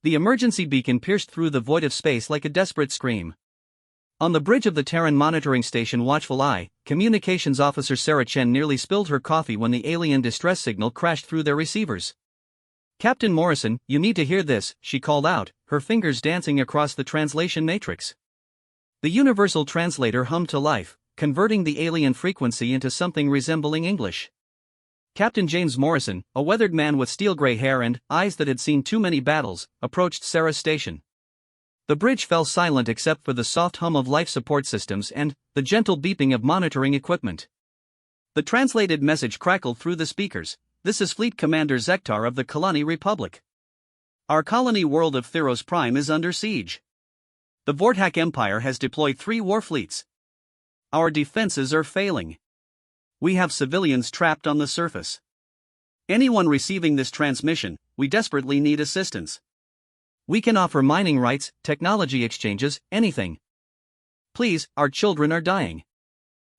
The emergency beacon pierced through the void of space like a desperate scream. On the bridge of the Terran monitoring station, watchful eye, communications officer Sarah Chen nearly spilled her coffee when the alien distress signal crashed through their receivers. "Captain Morrison, you need to hear this," she called out, her fingers dancing across the translation matrix. The universal translator hummed to life, converting the alien frequency into something resembling English. Captain James Morrison, a weathered man with steel-gray hair and eyes that had seen too many battles, approached Sarah's station. The bridge fell silent except for the soft hum of life support systems and the gentle beeping of monitoring equipment. The translated message crackled through the speakers. "This is Fleet Commander Zektar of the Kalani Republic. Our colony world of Theros Prime is under siege. The Vortak Empire has deployed 3 war fleets. Our defenses are failing. We have civilians trapped on the surface. Anyone receiving this transmission, we desperately need assistance. We can offer mining rights, technology exchanges, anything. Please, our children are dying."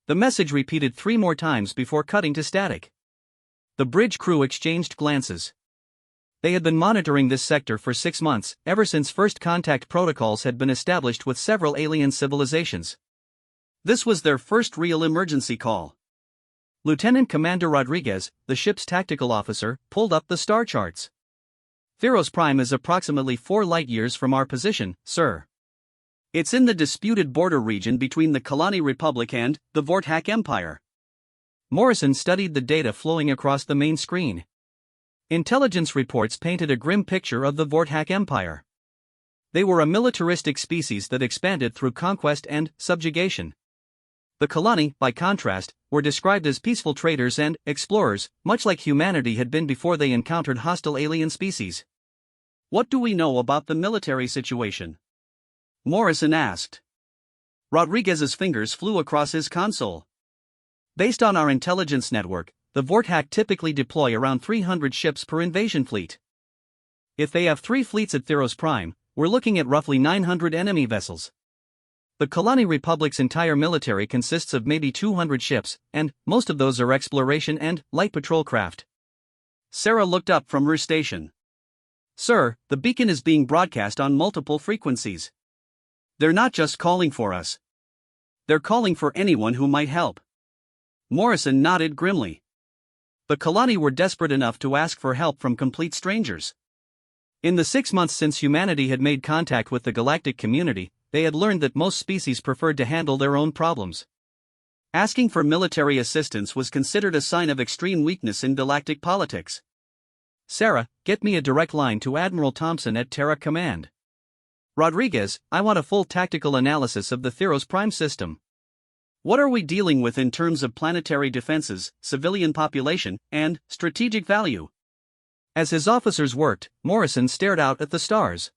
The message repeated 3 more times before cutting to static. The bridge crew exchanged glances. They had been monitoring this sector for 6 months, ever since first contact protocols had been established with several alien civilizations. This was their first real emergency call. Lieutenant Commander Rodriguez, the ship's tactical officer, pulled up the star charts. "Theros Prime is approximately 4 light-years from our position, sir. It's in the disputed border region between the Kalani Republic and the Vortak Empire." Morrison studied the data flowing across the main screen. Intelligence reports painted a grim picture of the Vortak Empire. They were a militaristic species that expanded through conquest and subjugation. The Kalani, by contrast, were described as peaceful traders and explorers, much like humanity had been before they encountered hostile alien species. "What do we know about the military situation?" Morrison asked. Rodriguez's fingers flew across his console. "Based on our intelligence network, the Vortak typically deploy around 300 ships per invasion fleet. If they have 3 fleets at Theros Prime, we're looking at roughly 900 enemy vessels. The Kalani Republic's entire military consists of maybe 200 ships, and most of those are exploration and light patrol craft." Sarah looked up from her station. "Sir, the beacon is being broadcast on multiple frequencies. They're not just calling for us. They're calling for anyone who might help." Morrison nodded grimly. The Kalani were desperate enough to ask for help from complete strangers. In the 6 months since humanity had made contact with the galactic community, they had learned that most species preferred to handle their own problems. Asking for military assistance was considered a sign of extreme weakness in galactic politics. "Sarah, get me a direct line to Admiral Thompson at Terra Command. Rodriguez, I want a full tactical analysis of the Theros Prime system. What are we dealing with in terms of planetary defenses, civilian population, and strategic value?" As his officers worked, Morrison stared out at the stars.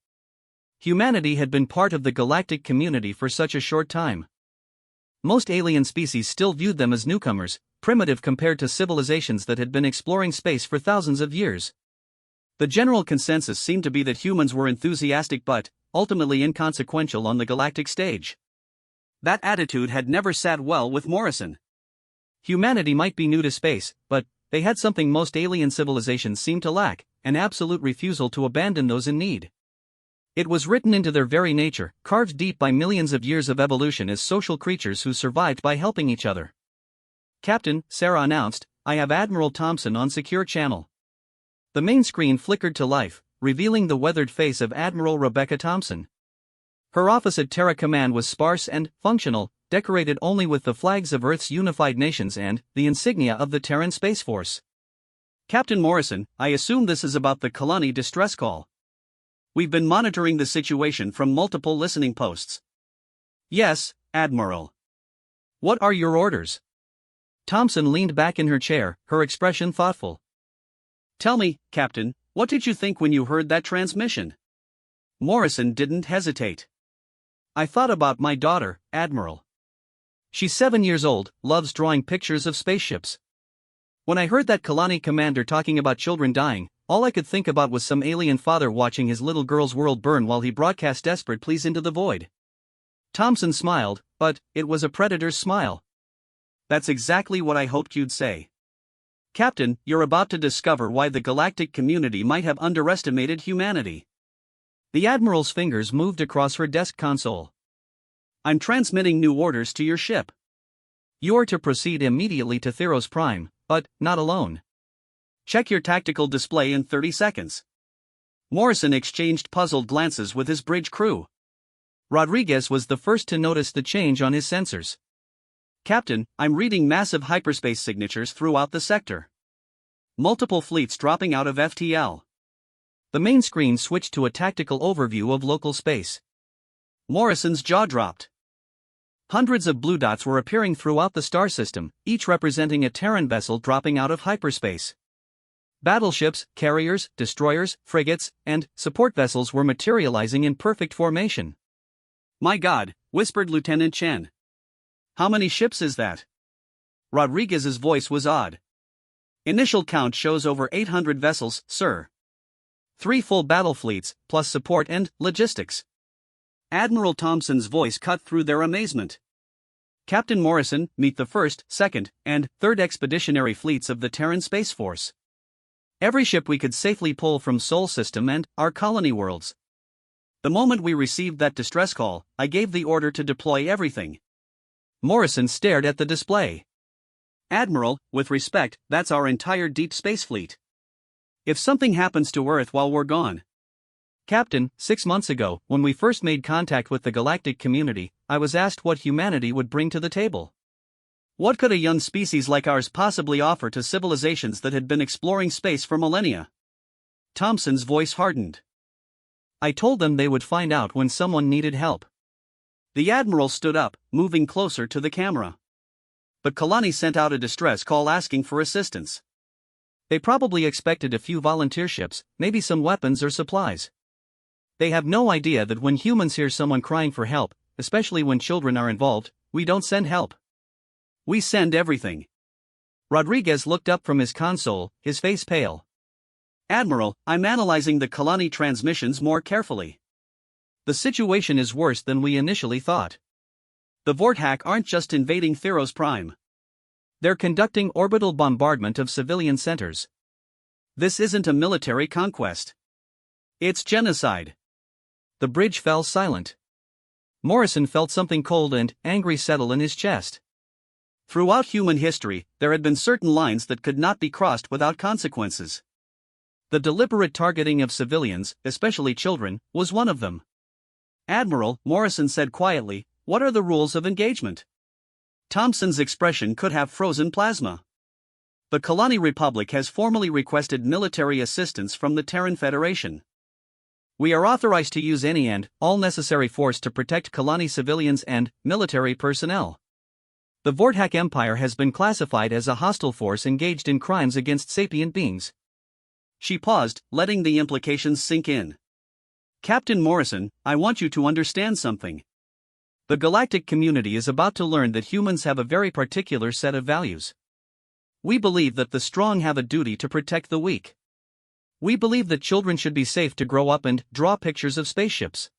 Humanity had been part of the galactic community for such a short time. Most alien species still viewed them as newcomers, primitive compared to civilizations that had been exploring space for thousands of years. The general consensus seemed to be that humans were enthusiastic but, ultimately inconsequential on the galactic stage. That attitude had never sat well with Morrison. Humanity might be new to space, but they had something most alien civilizations seemed to lack: an absolute refusal to abandon those in need. It was written into their very nature, carved deep by millions of years of evolution as social creatures who survived by helping each other. "Captain," Sarah announced, "I have Admiral Thompson on secure channel." The main screen flickered to life, revealing the weathered face of Admiral Rebecca Thompson. Her office at Terra Command was sparse and functional, decorated only with the flags of Earth's unified nations and the insignia of the Terran Space Force. "Captain Morrison, I assume this is about the Kalani distress call. We've been monitoring the situation from multiple listening posts." "Yes, Admiral. What are your orders?" Thompson leaned back in her chair, her expression thoughtful. "Tell me, Captain, what did you think when you heard that transmission?" Morrison didn't hesitate. "I thought about my daughter, Admiral. She's 7 years old, loves drawing pictures of spaceships. When I heard that Kalani commander talking about children dying, all I could think about was some alien father watching his little girl's world burn while he broadcast desperate pleas into the void." Thompson smiled, but it was a predator's smile. "That's exactly what I hoped you'd say. Captain, you're about to discover why the galactic community might have underestimated humanity. The Admiral's fingers moved across her desk console. I'm transmitting new orders to your ship. You're to proceed immediately to Theros Prime, but not alone. Check your tactical display in 30 seconds. Morrison exchanged puzzled glances with his bridge crew. Rodriguez was the first to notice the change on his sensors. Captain, I'm reading massive hyperspace signatures throughout the sector. Multiple fleets dropping out of FTL. The main screen switched to a tactical overview of local space. Morrison's jaw dropped. Hundreds of blue dots were appearing throughout the star system, each representing a Terran vessel dropping out of hyperspace. Battleships, carriers, destroyers, frigates, and support vessels were materializing in perfect formation. My God, whispered Lieutenant Chen. How many ships is that? Rodriguez's voice was odd. Initial count shows over 800 vessels, sir. 3 full battle fleets, plus support and logistics. Admiral Thompson's voice cut through their amazement. Captain Morrison, meet the 1st, 2nd, and 3rd Expeditionary Fleets of the Terran Space Force. Every ship we could safely pull from Sol System and our colony worlds. The moment we received that distress call, I gave the order to deploy everything. Morrison stared at the display. Admiral, with respect, that's our entire deep space fleet. If something happens to Earth while we're gone. Captain, 6 months ago, when we first made contact with the galactic community, I was asked what humanity would bring to the table. What could a young species like ours possibly offer to civilizations that had been exploring space for millennia? Thompson's voice hardened. I told them they would find out when someone needed help. The Admiral stood up, moving closer to the camera. But Kalani sent out a distress call asking for assistance. They probably expected a few volunteer ships, maybe some weapons or supplies. They have no idea that when humans hear someone crying for help, especially when children are involved, we don't send help. We send everything. Rodriguez looked up from his console, his face pale. Admiral, I'm analyzing the Kalani transmissions more carefully. The situation is worse than we initially thought. The Vorthak aren't just invading Theros Prime. They're conducting orbital bombardment of civilian centers. This isn't a military conquest. It's genocide. The bridge fell silent. Morrison felt something cold and angry settle in his chest. Throughout human history, there had been certain lines that could not be crossed without consequences. The deliberate targeting of civilians, especially children, was one of them. Admiral, Morrison said quietly, what are the rules of engagement? Thompson's expression could have frozen plasma. The Kalani Republic has formally requested military assistance from the Terran Federation. We are authorized to use any and all necessary force to protect Kalani civilians and military personnel. The Vorthak Empire has been classified as a hostile force engaged in crimes against sapient beings. She paused, letting the implications sink in. Captain Morrison, I want you to understand something. The galactic community is about to learn that humans have a very particular set of values. We believe that the strong have a duty to protect the weak. We believe that children should be safe to grow up and draw pictures of spaceships.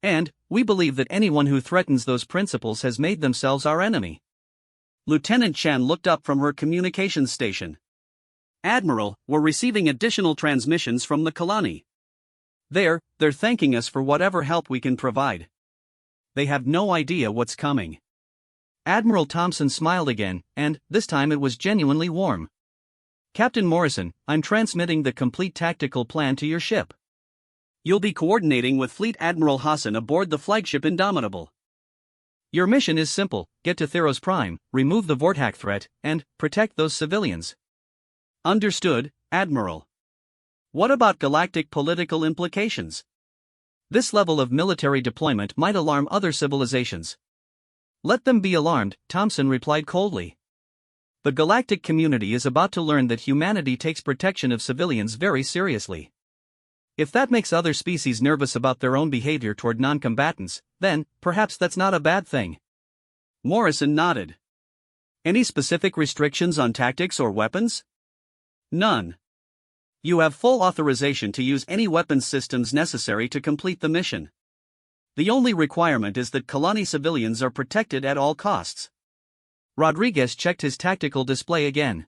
And we believe that anyone who threatens those principles has made themselves our enemy. Lieutenant Chen looked up from her communications station. Admiral, we're receiving additional transmissions from the Kalani. They're thanking us for whatever help we can provide. They have no idea what's coming. Admiral Thompson smiled again, and this time it was genuinely warm. Captain Morrison, I'm transmitting the complete tactical plan to your ship. You'll be coordinating with Fleet Admiral Hassan aboard the flagship Indomitable. Your mission is simple, get to Theros Prime, remove the Vorthak threat, and protect those civilians. Understood, Admiral. What about galactic political implications? This level of military deployment might alarm other civilizations. Let them be alarmed, Thompson replied coldly. The galactic community is about to learn that humanity takes protection of civilians very seriously. If that makes other species nervous about their own behavior toward non-combatants, then perhaps that's not a bad thing. Morrison nodded. Any specific restrictions on tactics or weapons? None. You have full authorization to use any weapons systems necessary to complete the mission. The only requirement is that Kalani civilians are protected at all costs. Rodriguez checked his tactical display again.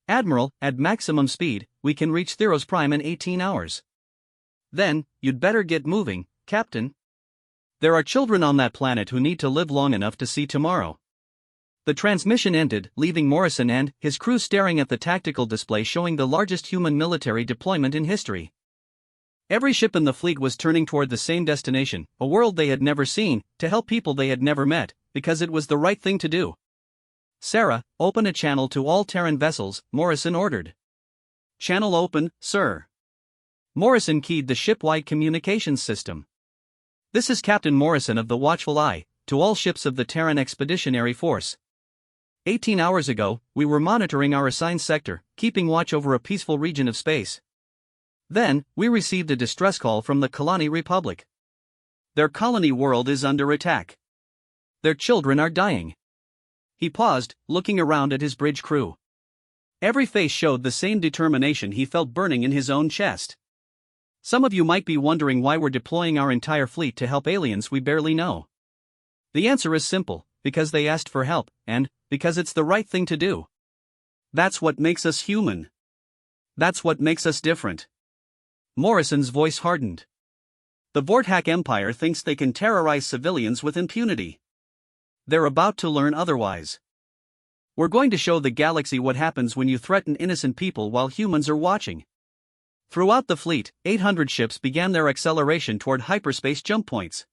Admiral, at maximum speed, we can reach Theros Prime in 18 hours. Then, you'd better get moving, Captain. There are children on that planet who need to live long enough to see tomorrow. The transmission ended, leaving Morrison and his crew staring at the tactical display showing the largest human military deployment in history. Every ship in the fleet was turning toward the same destination, a world they had never seen, to help people they had never met, because it was the right thing to do. Sarah, open a channel to all Terran vessels, Morrison ordered. Channel open, sir. Morrison keyed the ship-wide communications system. This is Captain Morrison of the Watchful Eye, to all ships of the Terran Expeditionary Force. 18 hours ago, we were monitoring our assigned sector, keeping watch over a peaceful region of space. Then, we received a distress call from the Kalani Republic. Their colony world is under attack. Their children are dying. He paused, looking around at his bridge crew. Every face showed the same determination he felt burning in his own chest. Some of you might be wondering why we're deploying our entire fleet to help aliens we barely know. The answer is simple, because they asked for help, and because it's the right thing to do. That's what makes us human. That's what makes us different. Morrison's voice hardened. The Vorthak Empire thinks they can terrorize civilians with impunity. They're about to learn otherwise. We're going to show the galaxy what happens when you threaten innocent people while humans are watching. Throughout the fleet, 800 ships began their acceleration toward hyperspace jump points.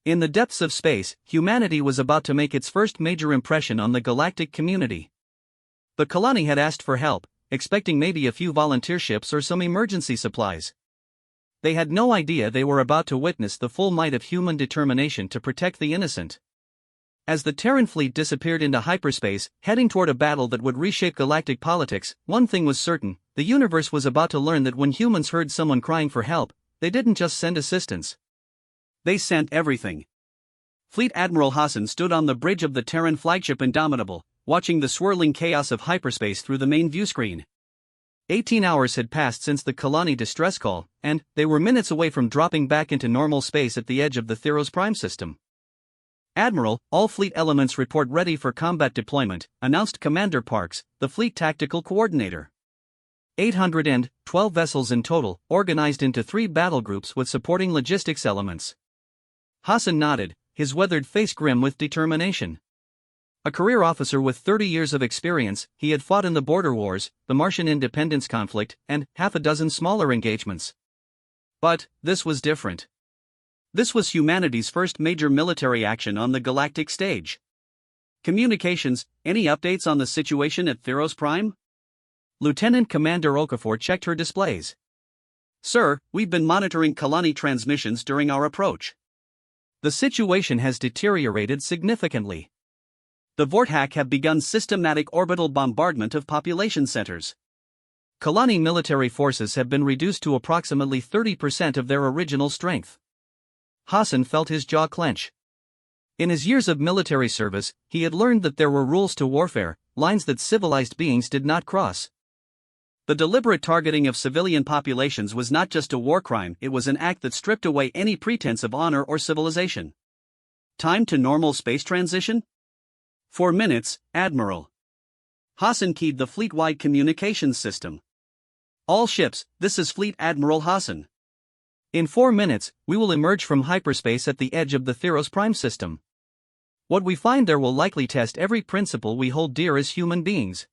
In the depths of space, humanity was about to make its first major impression on the galactic community. The Kalani had asked for help, expecting maybe a few volunteer ships or some emergency supplies. They had no idea they were about to witness the full might of human determination to protect the innocent. As the Terran fleet disappeared into hyperspace, heading toward a battle that would reshape galactic politics, one thing was certain: the universe was about to learn that when humans heard someone crying for help, they didn't just send assistance. They sent everything. Fleet Admiral Hassan stood on the bridge of the Terran flagship Indomitable, watching the swirling chaos of hyperspace through the main viewscreen. 18 hours had passed since the Kalani distress call, and they were minutes away from dropping back into normal space at the edge of the Theros Prime system. Admiral, all fleet elements report ready for combat deployment, announced Commander Parks, the fleet tactical coordinator. 812 vessels in total, organized into 3 battle groups with supporting logistics elements. Hassan nodded, his weathered face grim with determination. A career officer with 30 years of experience, he had fought in the border wars, the Martian independence conflict, and half a dozen smaller engagements. But this was different. This was humanity's first major military action on the galactic stage. Communications, any updates on the situation at Theros Prime? Lieutenant Commander Okafor checked her displays. Sir, we've been monitoring Kalani transmissions during our approach. The situation has deteriorated significantly. The Vorthak have begun systematic orbital bombardment of population centers. Kalani military forces have been reduced to approximately 30% of their original strength. Hassan felt his jaw clench. In his years of military service, he had learned that there were rules to warfare, lines that civilized beings did not cross. The deliberate targeting of civilian populations was not just a war crime, it was an act that stripped away any pretense of honor or civilization. Time to normal space transition? 4 minutes, Admiral. Hassan keyed the fleet-wide communications system. All ships, this is Fleet Admiral Hassan. In 4 minutes, we will emerge from hyperspace at the edge of the Theros Prime system. What we find there will likely test every principle we hold dear as human beings.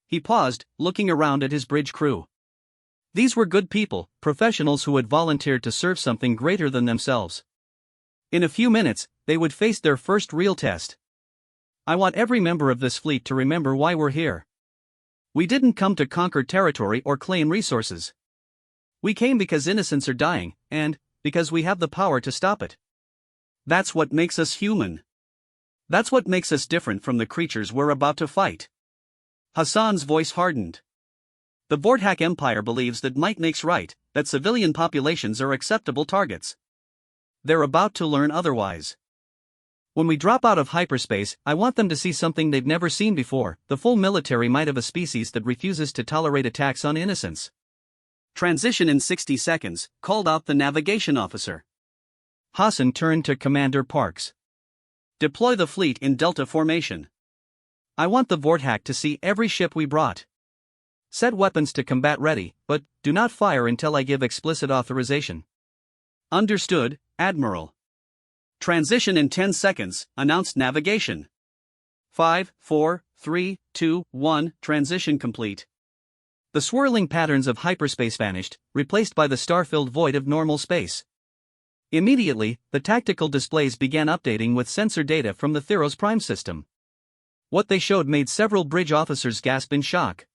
He paused, looking around at his bridge crew. These were good people, professionals who had volunteered to serve something greater than themselves. In a few minutes, they would face their first real test. I want every member of this fleet to remember why we're here. We didn't come to conquer territory or claim resources. We came because innocents are dying, and because we have the power to stop it. That's what makes us human. That's what makes us different from the creatures we're about to fight. Hassan's voice hardened. The Vorthak Empire believes that might makes right, that civilian populations are acceptable targets. They're about to learn otherwise. When we drop out of hyperspace, I want them to see something they've never seen before, the full military might of a species that refuses to tolerate attacks on innocents. Transition in 60 seconds, called out the navigation officer. Hassan turned to Commander Parks. Deploy the fleet in Delta formation. I want the Vorthak to see every ship we brought. Set weapons to combat ready, but do not fire until I give explicit authorization. Understood, Admiral. Transition in 10 seconds, announced navigation. 5, 4, 3, 2, 1, transition complete. The swirling patterns of hyperspace vanished, replaced by the star-filled void of normal space. Immediately, the tactical displays began updating with sensor data from the Theros Prime system. What they showed made several bridge officers gasp in shock.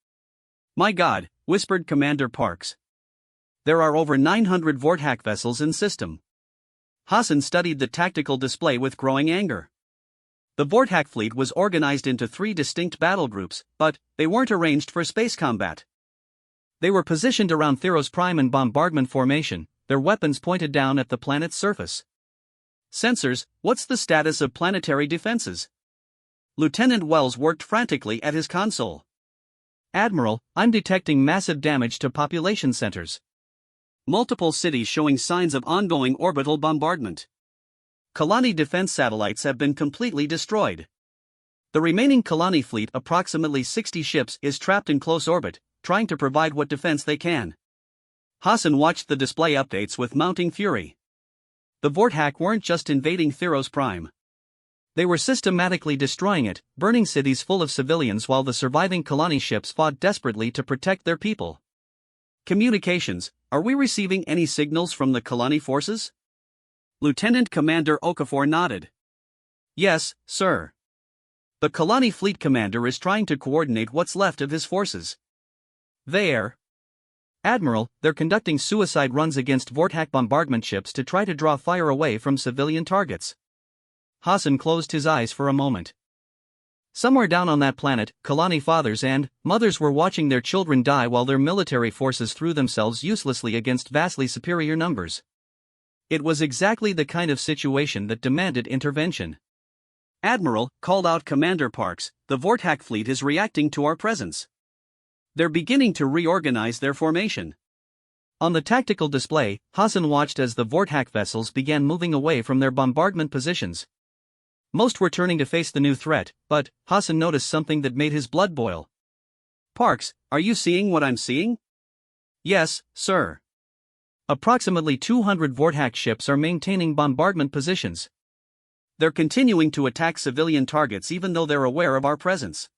My God, whispered Commander Parks. There are over 900 Vorthack vessels in system. Hassan studied the tactical display with growing anger. The Vorthack fleet was organized into 3 distinct battle groups, but they weren't arranged for space combat. They were positioned around Theros Prime in bombardment formation, their weapons pointed down at the planet's surface. Sensors, what's the status of planetary defenses? Lieutenant Wells worked frantically at his console. Admiral, I'm detecting massive damage to population centers. Multiple cities showing signs of ongoing orbital bombardment. Kalani defense satellites have been completely destroyed. The remaining Kalani fleet, approximately 60 ships, is trapped in close orbit, trying to provide what defense they can. Hassan watched the display updates with mounting fury. The Vorthack weren't just invading Theros Prime. They were systematically destroying it, burning cities full of civilians while the surviving Kalani ships fought desperately to protect their people. Communications, are we receiving any signals from the Kalani forces? Lieutenant Commander Okafor nodded. Yes, sir. The Kalani fleet commander is trying to coordinate what's left of his forces. Admiral, they're conducting suicide runs against Vorthack bombardment ships to try to draw fire away from civilian targets. Hassan closed his eyes for a moment. Somewhere down on that planet, Kalani fathers and mothers were watching their children die while their military forces threw themselves uselessly against vastly superior numbers. It was exactly the kind of situation that demanded intervention. Admiral, called out Commander Parks, the Vorthack fleet is reacting to our presence. They're beginning to reorganize their formation. On the tactical display, Hassan watched as the Vorthack vessels began moving away from their bombardment positions. Most were turning to face the new threat, but Hassan noticed something that made his blood boil. Parks, are you seeing what I'm seeing? Yes, sir. Approximately 200 Vorthack ships are maintaining bombardment positions. They're continuing to attack civilian targets even though they're aware of our presence.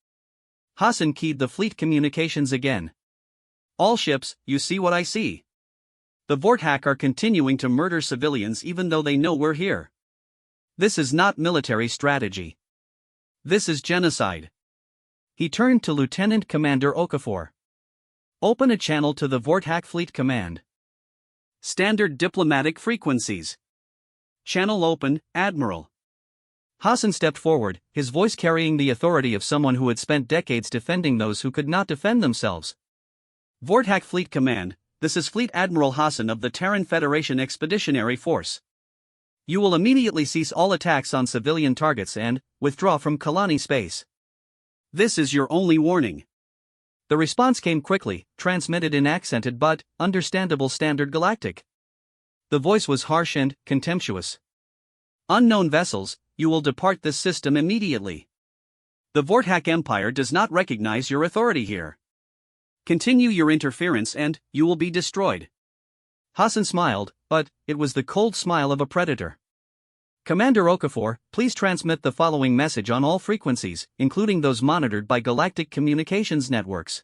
Hassan keyed the fleet communications again. All ships, you see what I see. The Vorthack are continuing to murder civilians even though they know we're here. This is not military strategy. This is genocide. He turned to Lieutenant Commander Okafor. Open a channel to the Vorthack Fleet Command. Standard diplomatic frequencies. Channel open, Admiral. Hassan stepped forward, his voice carrying the authority of someone who had spent decades defending those who could not defend themselves. Vorthack Fleet Command, this is Fleet Admiral Hassan of the Terran Federation Expeditionary Force. You will immediately cease all attacks on civilian targets and withdraw from Kalani space. This is your only warning. The response came quickly, transmitted in accented but understandable Standard Galactic. The voice was harsh and contemptuous. Unknown vessels, you will depart this system immediately. The Vorthack Empire does not recognize your authority here. Continue your interference and you will be destroyed. Hassan smiled, but it was the cold smile of a predator. Commander Okafor, please transmit the following message on all frequencies, including those monitored by galactic communications networks.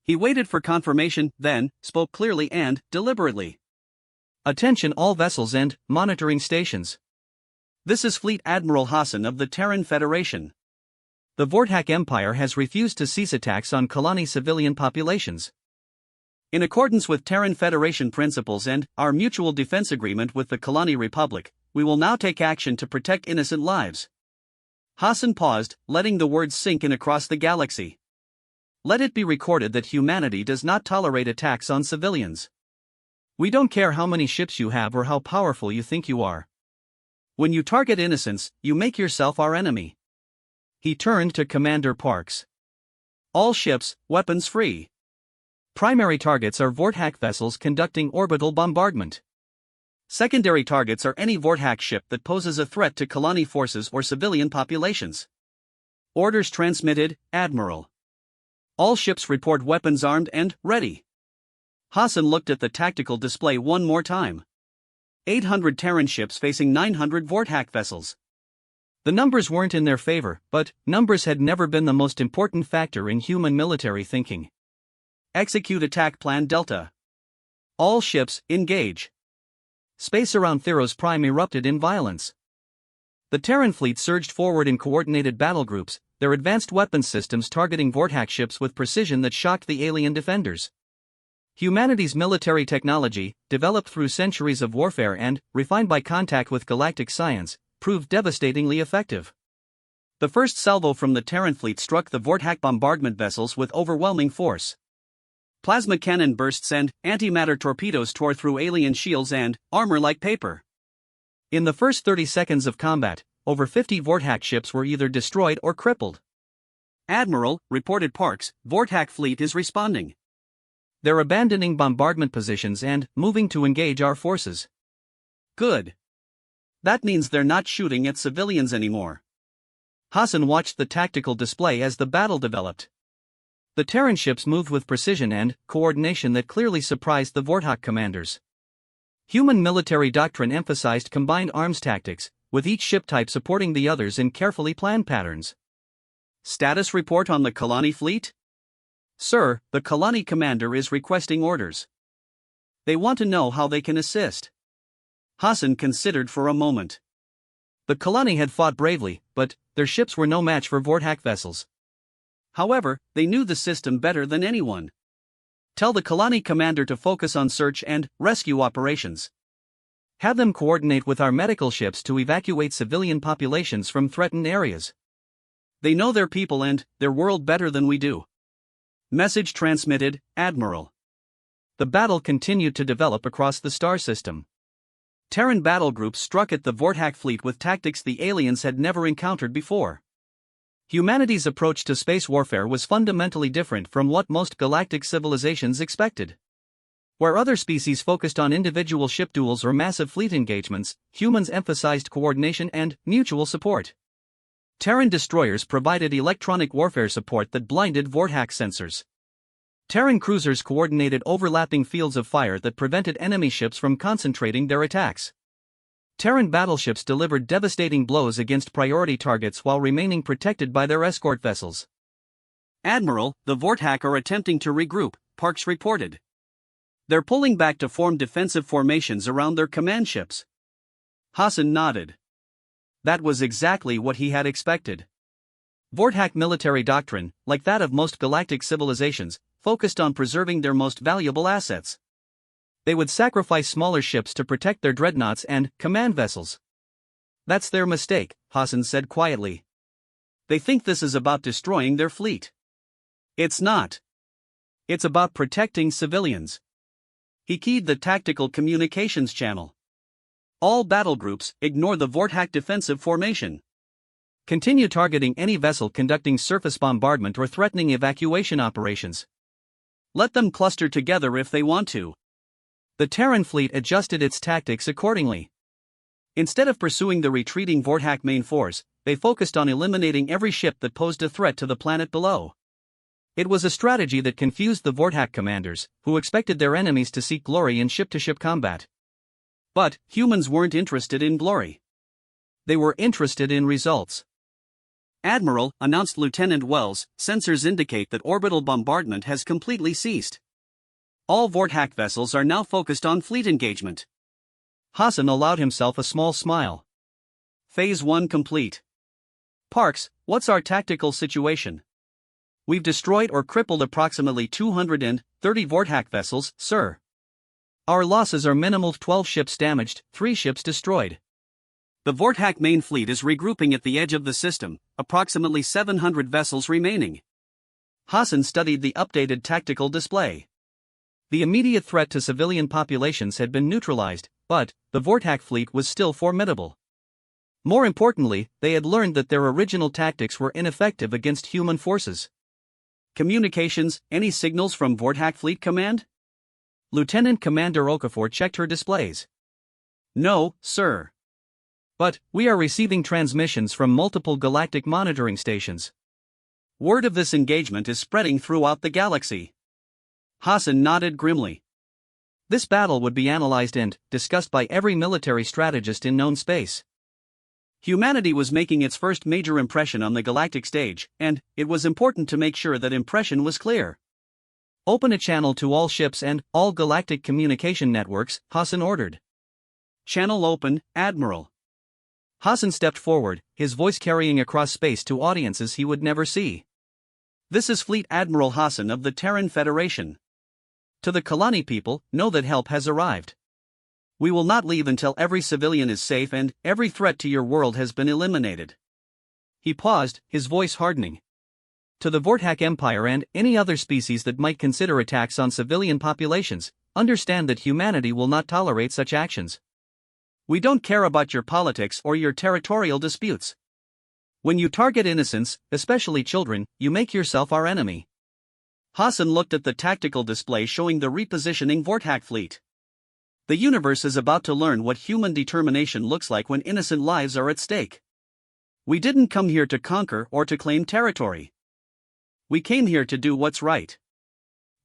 He waited for confirmation, then spoke clearly and deliberately. Attention all vessels and monitoring stations. This is Fleet Admiral Hassan of the Terran Federation. The Vorthack Empire has refused to cease attacks on Kalani civilian populations. In accordance with Terran Federation principles and our mutual defense agreement with the Kalani Republic, we will now take action to protect innocent lives. Hassan paused, letting the words sink in across the galaxy. Let it be recorded that humanity does not tolerate attacks on civilians. We don't care how many ships you have or how powerful you think you are. When you target innocents, you make yourself our enemy. He turned to Commander Parks. All ships, weapons free. Primary targets are Vorthack vessels conducting orbital bombardment. Secondary targets are any Vorthack ship that poses a threat to Kalani forces or civilian populations. Orders transmitted, Admiral. All ships report weapons armed and ready. Hassan looked at the tactical display one more time. 800 Terran ships facing 900 Vortak vessels. The numbers weren't in their favor, but numbers had never been the most important factor in human military thinking. Execute attack plan Delta. All ships, engage. Space around Theros Prime erupted in violence. The Terran fleet surged forward in coordinated battle groups, their advanced weapons systems targeting Vortak ships with precision that shocked the alien defenders. Humanity's military technology, developed through centuries of warfare and refined by contact with galactic science, proved devastatingly effective. The first salvo from the Terran fleet struck the Vortak bombardment vessels with overwhelming force. Plasma cannon bursts and antimatter torpedoes tore through alien shields and armor like paper. In the first 30 seconds of combat, over 50 Vortak ships were either destroyed or crippled. Admiral, reported Parks, Vortak fleet is responding. They're abandoning bombardment positions and moving to engage our forces. Good. That means they're not shooting at civilians anymore. Hassan watched the tactical display as the battle developed. The Terran ships moved with precision and coordination that clearly surprised the Vortak commanders. Human military doctrine emphasized combined arms tactics, with each ship type supporting the others in carefully planned patterns. Status report on the Kalani fleet? Sir, the Kalani commander is requesting orders. They want to know how they can assist. Hassan considered for a moment. The Kalani had fought bravely, but their ships were no match for Vortak vessels. However, they knew the system better than anyone. Tell the Kalani commander to focus on search and rescue operations. Have them coordinate with our medical ships to evacuate civilian populations from threatened areas. They know their people and their world better than we do. Message transmitted, Admiral. The battle continued to develop across the star system. Terran battle groups struck at the Vortak fleet with tactics the aliens had never encountered before. Humanity's approach to space warfare was fundamentally different from what most galactic civilizations expected. Where other species focused on individual ship duels or massive fleet engagements, humans emphasized coordination and mutual support. Terran destroyers provided electronic warfare support that blinded Vortak sensors. Terran cruisers coordinated overlapping fields of fire that prevented enemy ships from concentrating their attacks. Terran battleships delivered devastating blows against priority targets while remaining protected by their escort vessels. Admiral, the Vortak are attempting to regroup, Parks reported. They're pulling back to form defensive formations around their command ships. Hassan nodded. That was exactly what he had expected. Vortak military doctrine, like that of most galactic civilizations, focused on preserving their most valuable assets. They would sacrifice smaller ships to protect their dreadnoughts and command vessels. That's their mistake, Hassan said quietly. They think this is about destroying their fleet. It's not. It's about protecting civilians. He keyed the tactical communications channel. All battle groups, ignore the Vortak defensive formation. Continue targeting any vessel conducting surface bombardment or threatening evacuation operations. Let them cluster together if they want to. The Terran fleet adjusted its tactics accordingly. Instead of pursuing the retreating Vortak main force, they focused on eliminating every ship that posed a threat to the planet below. It was a strategy that confused the Vortak commanders, who expected their enemies to seek glory in ship-to-ship combat. But humans weren't interested in glory. They were interested in results. Admiral, announced Lieutenant Wells, sensors indicate that orbital bombardment has completely ceased. All Vortak vessels are now focused on fleet engagement. Hassan allowed himself a small smile. Phase 1 complete. Parks, what's our tactical situation? We've destroyed or crippled approximately 230 Vortak vessels, sir. Our losses are minimal: 12 ships damaged, 3 ships destroyed. The Vortak main fleet is regrouping at the edge of the system, approximately 700 vessels remaining. Hassan studied the updated tactical display. The immediate threat to civilian populations had been neutralized, but the Vortak fleet was still formidable. More importantly, they had learned that their original tactics were ineffective against human forces. Communications, any signals from Vortak Fleet Command? Lieutenant Commander Okafor checked her displays. No, sir. But we are receiving transmissions from multiple galactic monitoring stations. Word of this engagement is spreading throughout the galaxy. Hassan nodded grimly. This battle would be analyzed and discussed by every military strategist in known space. Humanity was making its first major impression on the galactic stage, and it was important to make sure that impression was clear. Open a channel to all ships and all galactic communication networks, Hassan ordered. Channel open, Admiral. Hassan stepped forward, his voice carrying across space to audiences he would never see. This is Fleet Admiral Hassan of the Terran Federation. To the Kalani people, know that help has arrived. We will not leave until every civilian is safe and every threat to your world has been eliminated. He paused, his voice hardening. To the Vortak Empire and any other species that might consider attacks on civilian populations, understand that humanity will not tolerate such actions. We don't care about your politics or your territorial disputes. When you target innocents, especially children, you make yourself our enemy. Hassan looked at the tactical display showing the repositioning Vortak fleet. The universe is about to learn what human determination looks like when innocent lives are at stake. We didn't come here to conquer or to claim territory. We came here to do what's right.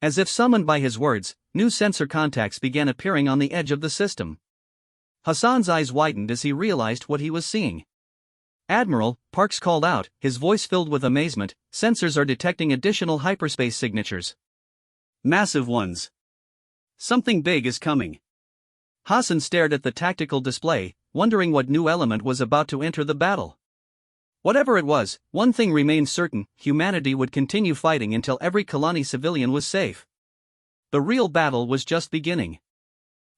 As if summoned by his words, new sensor contacts began appearing on the edge of the system. Hassan's eyes widened as he realized what he was seeing. Admiral, Parks called out, his voice filled with amazement, sensors are detecting additional hyperspace signatures. Massive ones. Something big is coming. Hassan stared at the tactical display, wondering what new element was about to enter the battle. Whatever it was, one thing remained certain: humanity would continue fighting until every Kalani civilian was safe. The real battle was just beginning.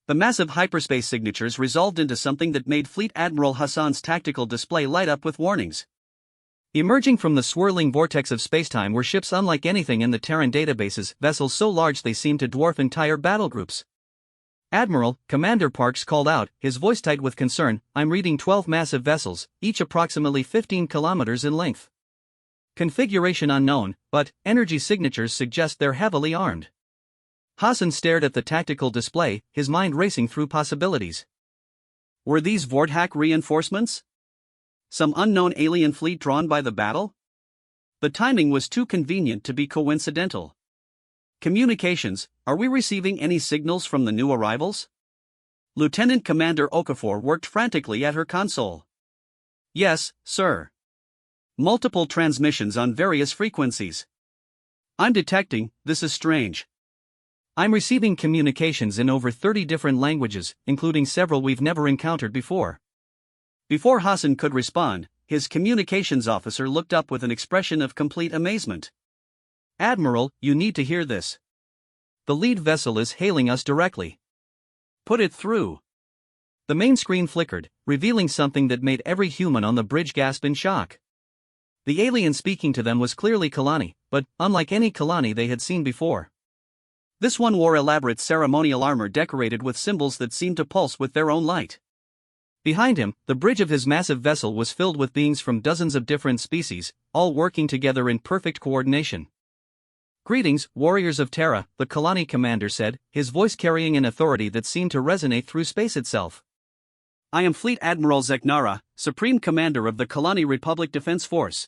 The massive hyperspace signatures resolved into something that made Fleet Admiral Hassan's tactical display light up with warnings. Emerging from the swirling vortex of spacetime were ships unlike anything in the Terran databases, vessels so large they seemed to dwarf entire battle groups. Admiral, Commander Parks called out, his voice tight with concern, I'm reading 12 massive vessels, each approximately 15 kilometers in length. Configuration unknown, but energy signatures suggest they're heavily armed. Hassan stared at the tactical display, his mind racing through possibilities. Were these Vortak reinforcements? Some unknown alien fleet drawn by the battle? The timing was too convenient to be coincidental. Communications, are we receiving any signals from the new arrivals? Lieutenant Commander Okafor worked frantically at her console. Yes, sir. Multiple transmissions on various frequencies. I'm detecting, this is strange. I'm receiving communications in over 30 different languages, including several we've never encountered before. Before Hassan could respond, his communications officer looked up with an expression of complete amazement. Admiral, you need to hear this. The lead vessel is hailing us directly. Put it through. The main screen flickered, revealing something that made every human on the bridge gasp in shock. The alien speaking to them was clearly Kalani, but unlike any Kalani they had seen before. This one wore elaborate ceremonial armor decorated with symbols that seemed to pulse with their own light. Behind him, the bridge of his massive vessel was filled with beings from dozens of different species, all working together in perfect coordination. Greetings, warriors of Terra, the Kalani commander said, his voice carrying an authority that seemed to resonate through space itself. I am Fleet Admiral Zeknara, Supreme Commander of the Kalani Republic Defense Force.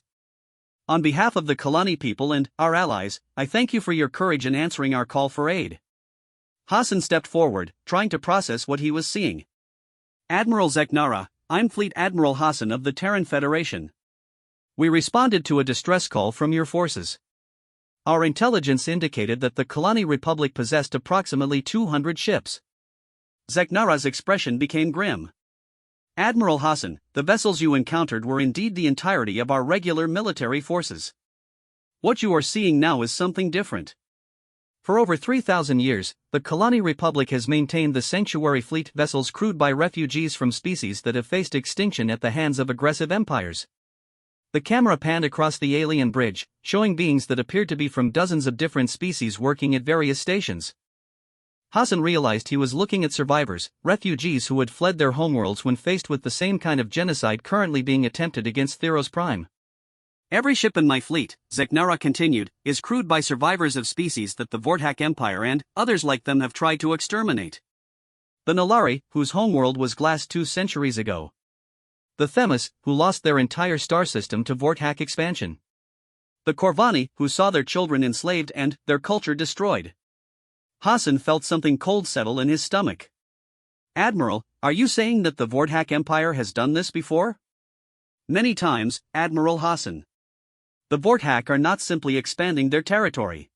On behalf of the Kalani people and our allies, I thank you for your courage in answering our call for aid. Hassan stepped forward, trying to process what he was seeing. Admiral Zeknara, I'm Fleet Admiral Hassan of the Terran Federation. We responded to a distress call from your forces. Our intelligence indicated that the Kalani Republic possessed approximately 200 ships. Zeknara's expression became grim. Admiral Hassan, the vessels you encountered were indeed the entirety of our regular military forces. What you are seeing now is something different. For over 3,000 years, the Kalani Republic has maintained the sanctuary fleet, vessels crewed by refugees from species that have faced extinction at the hands of aggressive empires. The camera panned across the alien bridge, showing beings that appeared to be from dozens of different species working at various stations. Hassan realized he was looking at survivors, refugees who had fled their homeworlds when faced with the same kind of genocide currently being attempted against Theros Prime. Every ship in my fleet, Zeknara continued, is crewed by survivors of species that the Vortak Empire and others like them have tried to exterminate. The Nalari, whose homeworld was glassed 2 centuries ago. The Themis, who lost their entire star system to Vortak expansion. The Corvani, who saw their children enslaved and their culture destroyed. Hassan felt something cold settle in his stomach. Admiral, are you saying that the Vordak Empire has done this before? Many times, Admiral Hassan. The Vordak are not simply expanding their territory.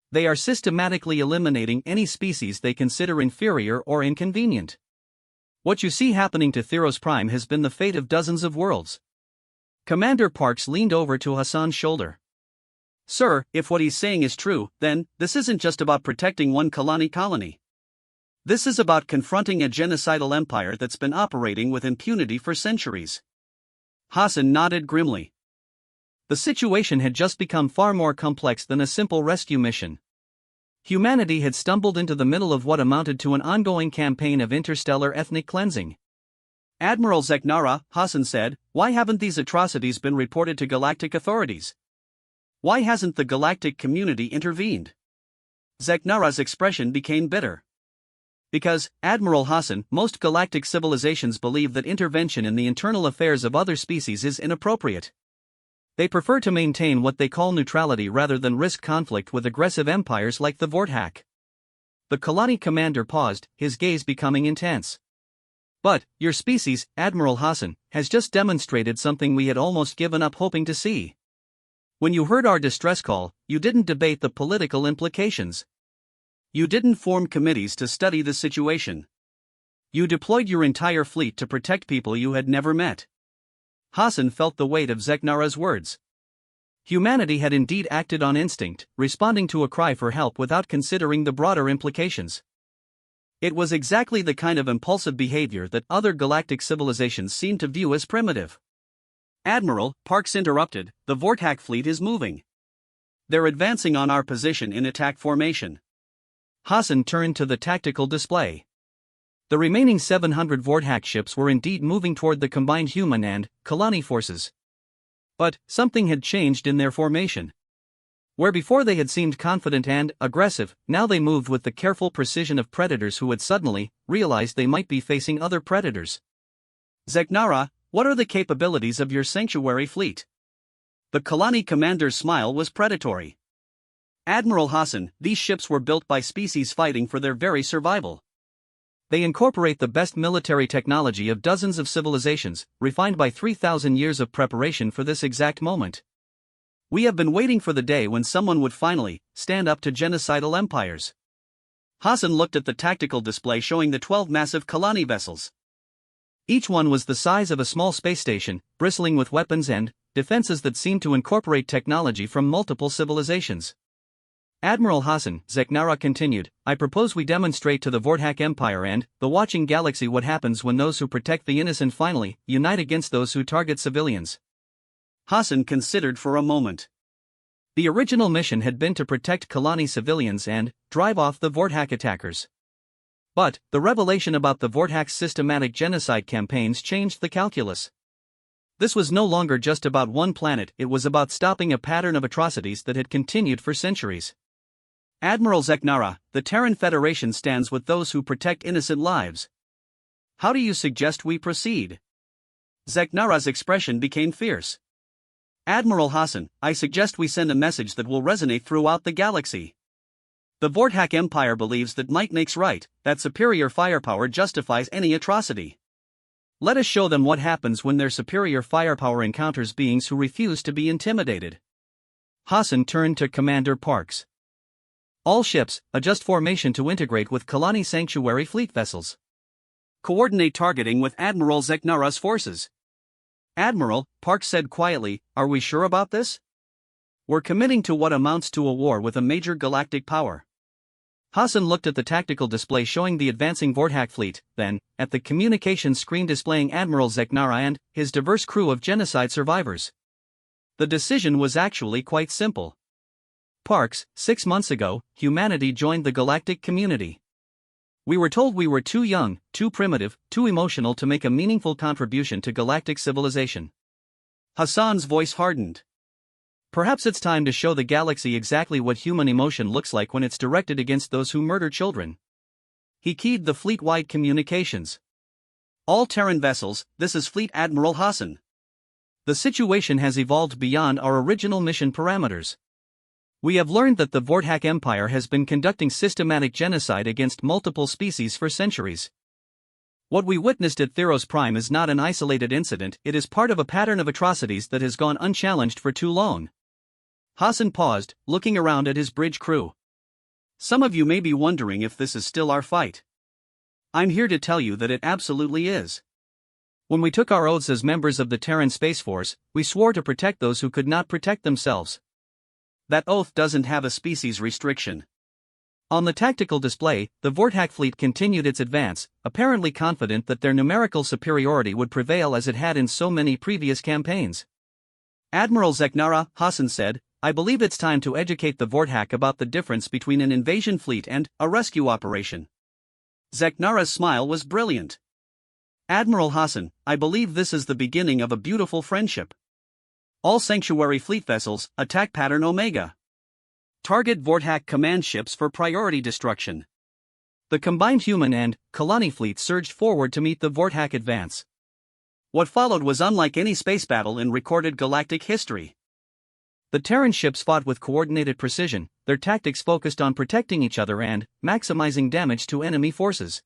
They are systematically eliminating any species they consider inferior or inconvenient. What you see happening to Theros Prime has been the fate of dozens of worlds. Commander Parks leaned over to Hassan's shoulder. Sir, if what he's saying is true, then this isn't just about protecting one Kalani colony. This is about confronting a genocidal empire that's been operating with impunity for centuries. Hassan nodded grimly. The situation had just become far more complex than a simple rescue mission. Humanity had stumbled into the middle of what amounted to an ongoing campaign of interstellar ethnic cleansing. Admiral Zeknara, Hassan said, why haven't these atrocities been reported to galactic authorities? Why hasn't the galactic community intervened? Zeknara's expression became bitter. Because, Admiral Hassan, most galactic civilizations believe that intervention in the internal affairs of other species is inappropriate. They prefer to maintain what they call neutrality rather than risk conflict with aggressive empires like the Vordak. The Kalani commander paused, his gaze becoming intense. But, your species, Admiral Hassan, has just demonstrated something we had almost given up hoping to see. When you heard our distress call, you didn't debate the political implications. You didn't form committees to study the situation. You deployed your entire fleet to protect people you had never met. Hassan felt the weight of Zeknara's words. Humanity had indeed acted on instinct, responding to a cry for help without considering the broader implications. It was exactly the kind of impulsive behavior that other galactic civilizations seemed to view as primitive. Admiral, Parks interrupted, the Vordak fleet is moving. They're advancing on our position in attack formation. Hassan turned to the tactical display. The remaining 700 Vordak ships were indeed moving toward the combined human and Kalani forces. But something had changed in their formation. Where before they had seemed confident and aggressive, now they moved with the careful precision of predators who had suddenly realized they might be facing other predators. Zeknara, what are the capabilities of your sanctuary fleet? The Kalani commander's smile was predatory. Admiral Hassan, these ships were built by species fighting for their very survival. They incorporate the best military technology of dozens of civilizations, refined by 3,000 years of preparation for this exact moment. We have been waiting for the day when someone would finally stand up to genocidal empires. Hassan looked at the tactical display showing the 12 massive Kalani vessels. Each one was the size of a small space station, bristling with weapons and defenses that seemed to incorporate technology from multiple civilizations. Admiral Hassan, Zeknara continued, I propose we demonstrate to the Vordak Empire and the watching galaxy what happens when those who protect the innocent finally unite against those who target civilians. Hassan considered for a moment. The original mission had been to protect Kalani civilians and drive off the Vordak attackers. But the revelation about the Vordak's systematic genocide campaigns changed the calculus. This was no longer just about one planet, it was about stopping a pattern of atrocities that had continued for centuries. Admiral Zeknara, the Terran Federation stands with those who protect innocent lives. How do you suggest we proceed? Zeknara's expression became fierce. Admiral Hassan, I suggest we send a message that will resonate throughout the galaxy. The Vordak Empire believes that might makes right, that superior firepower justifies any atrocity. Let us show them what happens when their superior firepower encounters beings who refuse to be intimidated. Hassan turned to Commander Parks. All ships, adjust formation to integrate with Kalani Sanctuary fleet vessels. Coordinate targeting with Admiral Zeknara's forces. Admiral, Parks said quietly, are we sure about this? We're committing to what amounts to a war with a major galactic power. Hassan looked at the tactical display showing the advancing Vordak fleet, then, at the communications screen displaying Admiral Zeknara and his diverse crew of genocide survivors. The decision was actually quite simple. Parks, 6 months ago, humanity joined the galactic community. We were told we were too young, too primitive, too emotional to make a meaningful contribution to galactic civilization. Hassan's voice hardened. Perhaps it's time to show the galaxy exactly what human emotion looks like when it's directed against those who murder children. He keyed the fleet-wide communications. All Terran vessels, this is Fleet Admiral Hassan. The situation has evolved beyond our original mission parameters. We have learned that the Vorthak Empire has been conducting systematic genocide against multiple species for centuries. What we witnessed at Theros Prime is not an isolated incident, it is part of a pattern of atrocities that has gone unchallenged for too long. Hassan paused, looking around at his bridge crew. Some of you may be wondering if this is still our fight. I'm here to tell you that it absolutely is. When we took our oaths as members of the Terran Space Force, we swore to protect those who could not protect themselves. That oath doesn't have a species restriction. On the tactical display, the Vorthak fleet continued its advance, apparently confident that their numerical superiority would prevail as it had in so many previous campaigns. Admiral Zeknara, Hassan said, I believe it's time to educate the Vorthak about the difference between an invasion fleet and a rescue operation. Zeknara's smile was brilliant. Admiral Hassan, I believe this is the beginning of a beautiful friendship. All Sanctuary Fleet vessels, attack pattern Omega. Target Vorthak command ships for priority destruction. The combined human and Kalani fleet surged forward to meet the Vorthak advance. What followed was unlike any space battle in recorded galactic history. The Terran ships fought with coordinated precision, their tactics focused on protecting each other and maximizing damage to enemy forces.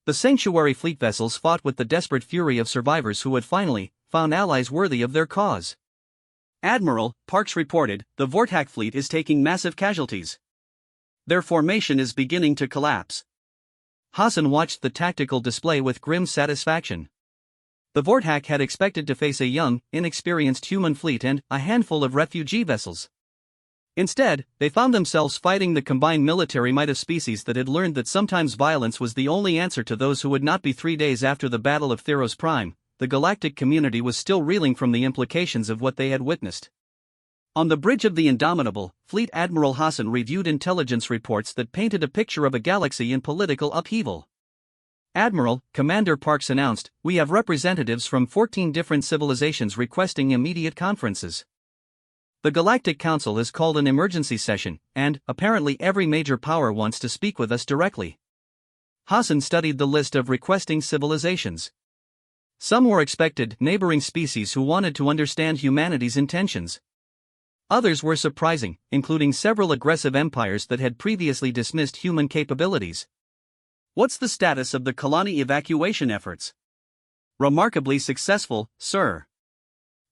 The Sanctuary Fleet vessels fought with the desperate fury of survivors who had finally found allies worthy of their cause. Admiral, Parks reported, the Vorthak fleet is taking massive casualties. Their formation is beginning to collapse. Hassan watched the tactical display with grim satisfaction. The Vorthak had expected to face a young, inexperienced human fleet and a handful of refugee vessels. Instead, they found themselves fighting the combined military might of species that had learned that sometimes violence was the only answer to those who would not be. 3 days after the Battle of Theros Prime, the galactic community was still reeling from the implications of what they had witnessed. On the bridge of the Indomitable, Fleet Admiral Hassan reviewed intelligence reports that painted a picture of a galaxy in political upheaval. Admiral, Commander Parks announced, we have representatives from 14 different civilizations requesting immediate conferences. The Galactic Council has called an emergency session, and, apparently every major power wants to speak with us directly. Hassan studied the list of requesting civilizations. Some were expected neighboring species who wanted to understand humanity's intentions. Others were surprising, including several aggressive empires that had previously dismissed human capabilities. What's the status of the Kalani evacuation efforts? Remarkably successful, sir.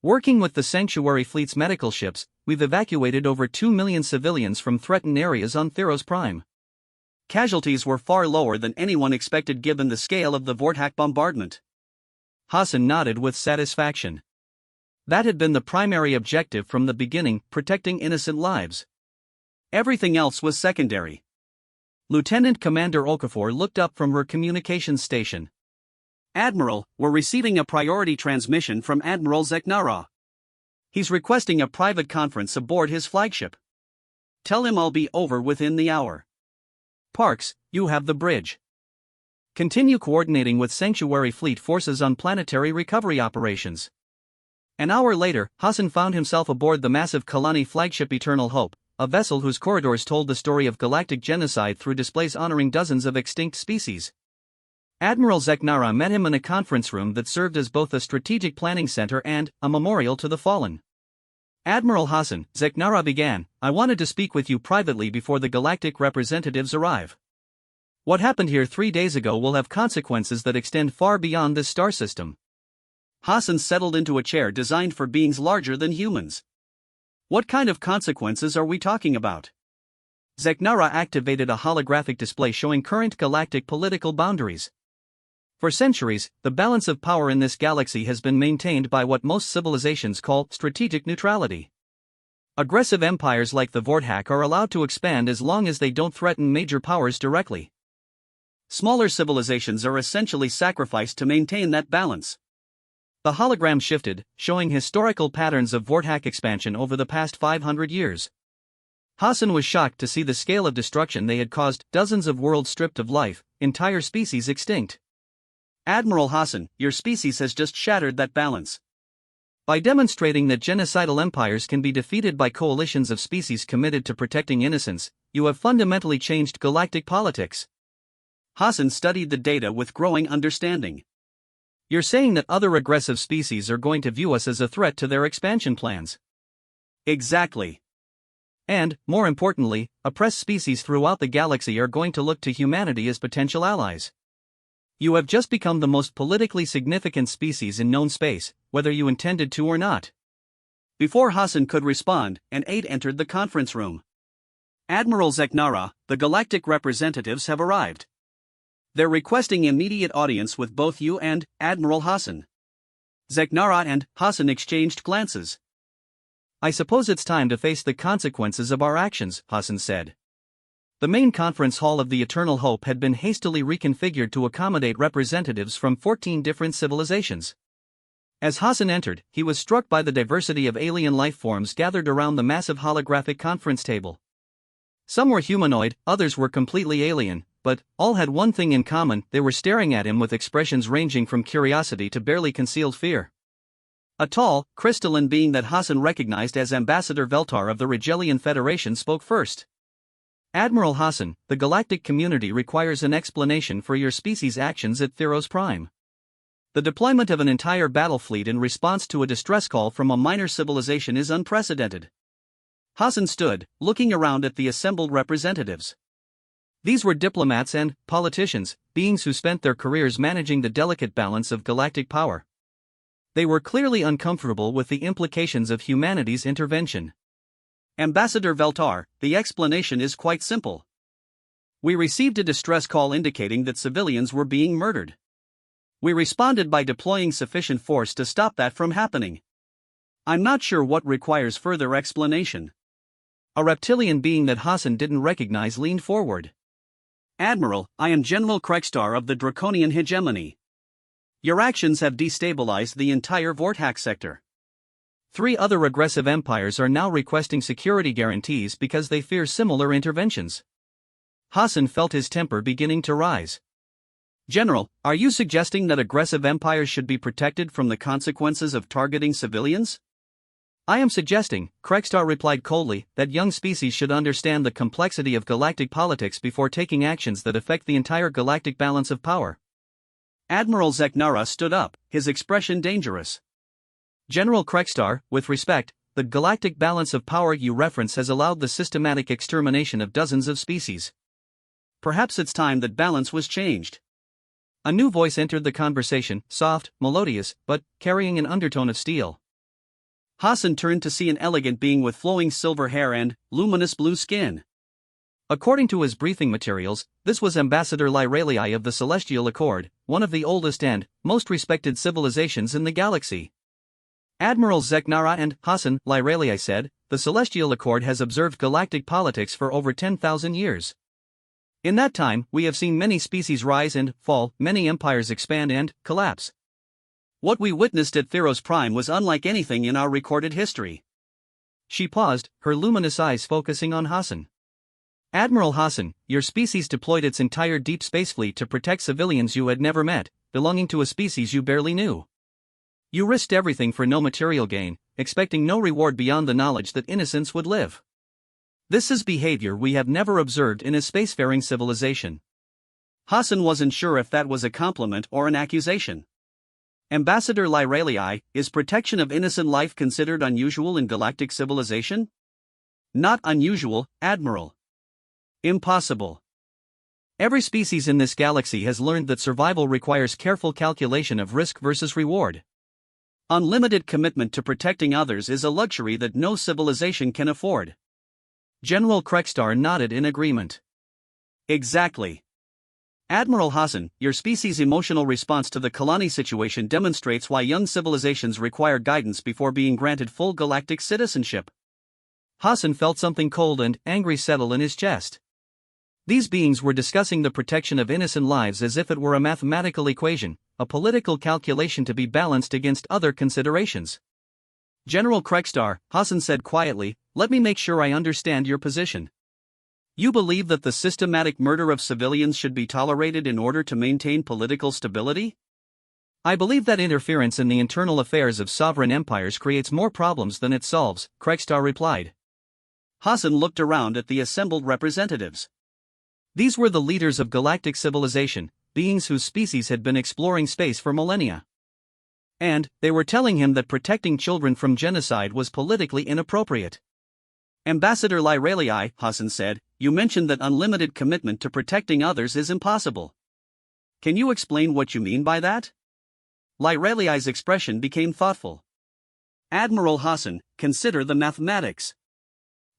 Working with the Sanctuary Fleet's medical ships, we've evacuated over 2 million civilians from threatened areas on Theros Prime. Casualties were far lower than anyone expected given the scale of the Vorthak bombardment. Hassan nodded with satisfaction. That had been the primary objective from the beginning, protecting innocent lives. Everything else was secondary. Lieutenant Commander Okafor looked up from her communications station. Admiral, we're receiving a priority transmission from Admiral Zeknara. He's requesting a private conference aboard his flagship. Tell him I'll be over within the hour. Parks, you have the bridge. Continue coordinating with Sanctuary Fleet forces on planetary recovery operations. An hour later, Hassan found himself aboard the massive Kalani flagship Eternal Hope, a vessel whose corridors told the story of galactic genocide through displays honoring dozens of extinct species. Admiral Zeknara met him in a conference room that served as both a strategic planning center and a memorial to the fallen. Admiral Hassan, Zeknara began, I wanted to speak with you privately before the galactic representatives arrive. What happened here 3 days ago will have consequences that extend far beyond this star system. Hassan settled into a chair designed for beings larger than humans. What kind of consequences are we talking about? Zeknara activated a holographic display showing current galactic political boundaries. For centuries, the balance of power in this galaxy has been maintained by what most civilizations call strategic neutrality. Aggressive empires like the Vorthak are allowed to expand as long as they don't threaten major powers directly. Smaller civilizations are essentially sacrificed to maintain that balance. The hologram shifted, showing historical patterns of Vorthak expansion over the past 500 years. Hassan was shocked to see the scale of destruction they had caused, dozens of worlds stripped of life, entire species extinct. Admiral Hassan, your species has just shattered that balance. By demonstrating that genocidal empires can be defeated by coalitions of species committed to protecting innocence, you have fundamentally changed galactic politics. Hassan studied the data with growing understanding. You're saying that other aggressive species are going to view us as a threat to their expansion plans. Exactly. And, more importantly, oppressed species throughout the galaxy are going to look to humanity as potential allies. You have just become the most politically significant species in known space, whether you intended to or not. Before Hassan could respond, an aide entered the conference room. Admiral Zeknara, the galactic representatives have arrived. They're requesting immediate audience with both you and Admiral Hassan. Zeknara and Hassan exchanged glances. I suppose it's time to face the consequences of our actions, Hassan said. The main conference hall of the Eternal Hope had been hastily reconfigured to accommodate representatives from 14 different civilizations. As Hassan entered, he was struck by the diversity of alien life forms gathered around the massive holographic conference table. Some were humanoid, others were completely alien, but all had one thing in common: they were staring at him with expressions ranging from curiosity to barely concealed fear. A tall, crystalline being that Hassan recognized as Ambassador Veltar of the Rigelian Federation spoke first. Admiral Hassan, the galactic community requires an explanation for your species' actions at Theros Prime. The deployment of an entire battle fleet in response to a distress call from a minor civilization is unprecedented. Hassan stood, looking around at the assembled representatives. These were diplomats and politicians, beings who spent their careers managing the delicate balance of galactic power. They were clearly uncomfortable with the implications of humanity's intervention. Ambassador Veltar, the explanation is quite simple. We received a distress call indicating that civilians were being murdered. We responded by deploying sufficient force to stop that from happening. I'm not sure what requires further explanation. A reptilian being that Hassan didn't recognize leaned forward. Admiral, I am General Krekstar of the Draconian Hegemony. Your actions have destabilized the entire Vortex sector. 3 other aggressive empires are now requesting security guarantees because they fear similar interventions. Hassan felt his temper beginning to rise. General, are you suggesting that aggressive empires should be protected from the consequences of targeting civilians? I am suggesting, Krekstar replied coldly, that young species should understand the complexity of galactic politics before taking actions that affect the entire galactic balance of power. Admiral Zeknara stood up, his expression dangerous. General Krekstar, with respect, the galactic balance of power you reference has allowed the systematic extermination of dozens of species. Perhaps it's time that balance was changed. A new voice entered the conversation, soft, melodious, but carrying an undertone of steel. Hassan turned to see an elegant being with flowing silver hair and luminous blue skin. According to his briefing materials, this was Ambassador Lyralii of the Celestial Accord, one of the oldest and most respected civilizations in the galaxy. Admiral Zeknara and Hassan, Lyralii said, the Celestial Accord has observed galactic politics for over 10,000 years. In that time, we have seen many species rise and fall, many empires expand and collapse. What we witnessed at Theros Prime was unlike anything in our recorded history. She paused, her luminous eyes focusing on Hassan. Admiral Hassan, your species deployed its entire deep space fleet to protect civilians you had never met, belonging to a species you barely knew. You risked everything for no material gain, expecting no reward beyond the knowledge that innocence would live. This is behavior we have never observed in a spacefaring civilization. Hassan wasn't sure if that was a compliment or an accusation. Ambassador Lyralii, is protection of innocent life considered unusual in galactic civilization? Not unusual, Admiral. Impossible. Every species in this galaxy has learned that survival requires careful calculation of risk versus reward. Unlimited commitment to protecting others is a luxury that no civilization can afford. General Krekstar nodded in agreement. Exactly. Admiral Hassan, your species' emotional response to the Kalani situation demonstrates why young civilizations require guidance before being granted full galactic citizenship. Hassan felt something cold and angry settle in his chest. These beings were discussing the protection of innocent lives as if it were a mathematical equation, a political calculation to be balanced against other considerations. General Krekstar, Hassan said quietly, let me make sure I understand your position. You believe that the systematic murder of civilians should be tolerated in order to maintain political stability? I believe that interference in the internal affairs of sovereign empires creates more problems than it solves, Krekstar replied. Hassan looked around at the assembled representatives. These were the leaders of galactic civilization, beings whose species had been exploring space for millennia. And they were telling him that protecting children from genocide was politically inappropriate. Ambassador Lyralii, Hassan said, you mentioned that unlimited commitment to protecting others is impossible. Can you explain what you mean by that? Lyralii's expression became thoughtful. Admiral Hassan, consider the mathematics.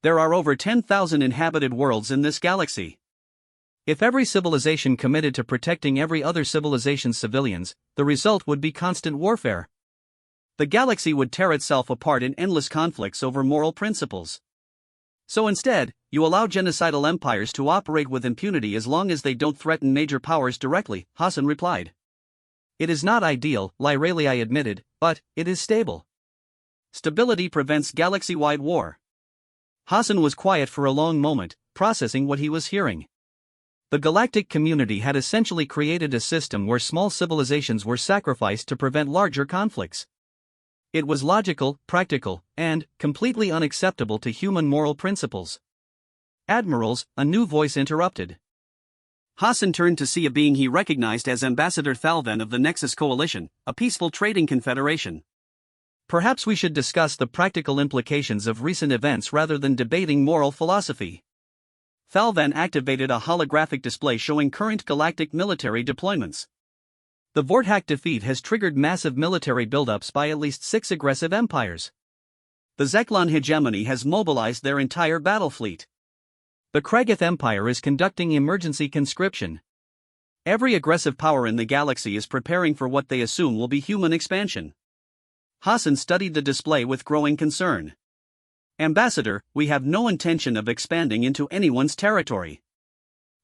There are over 10,000 inhabited worlds in this galaxy. If every civilization committed to protecting every other civilization's civilians, the result would be constant warfare. The galaxy would tear itself apart in endless conflicts over moral principles. So instead, you allow genocidal empires to operate with impunity as long as they don't threaten major powers directly, Hassan replied. It is not ideal, Lyralii admitted, but it is stable. Stability prevents galaxy-wide war. Hassan was quiet for a long moment, processing what he was hearing. The galactic community had essentially created a system where small civilizations were sacrificed to prevent larger conflicts. It was logical, practical, and completely unacceptable to human moral principles. Admirals, a new voice interrupted. Hassan turned to see a being he recognized as Ambassador Thalvan of the Nexus Coalition, a peaceful trading confederation. Perhaps we should discuss the practical implications of recent events rather than debating moral philosophy. Thalvan activated a holographic display showing current galactic military deployments. The Vorthak defeat has triggered massive military buildups by at least 6 aggressive empires. The Zeklon hegemony has mobilized their entire battle fleet. The Kragath Empire is conducting emergency conscription. Every aggressive power in the galaxy is preparing for what they assume will be human expansion. Hassan studied the display with growing concern. Ambassador, we have no intention of expanding into anyone's territory.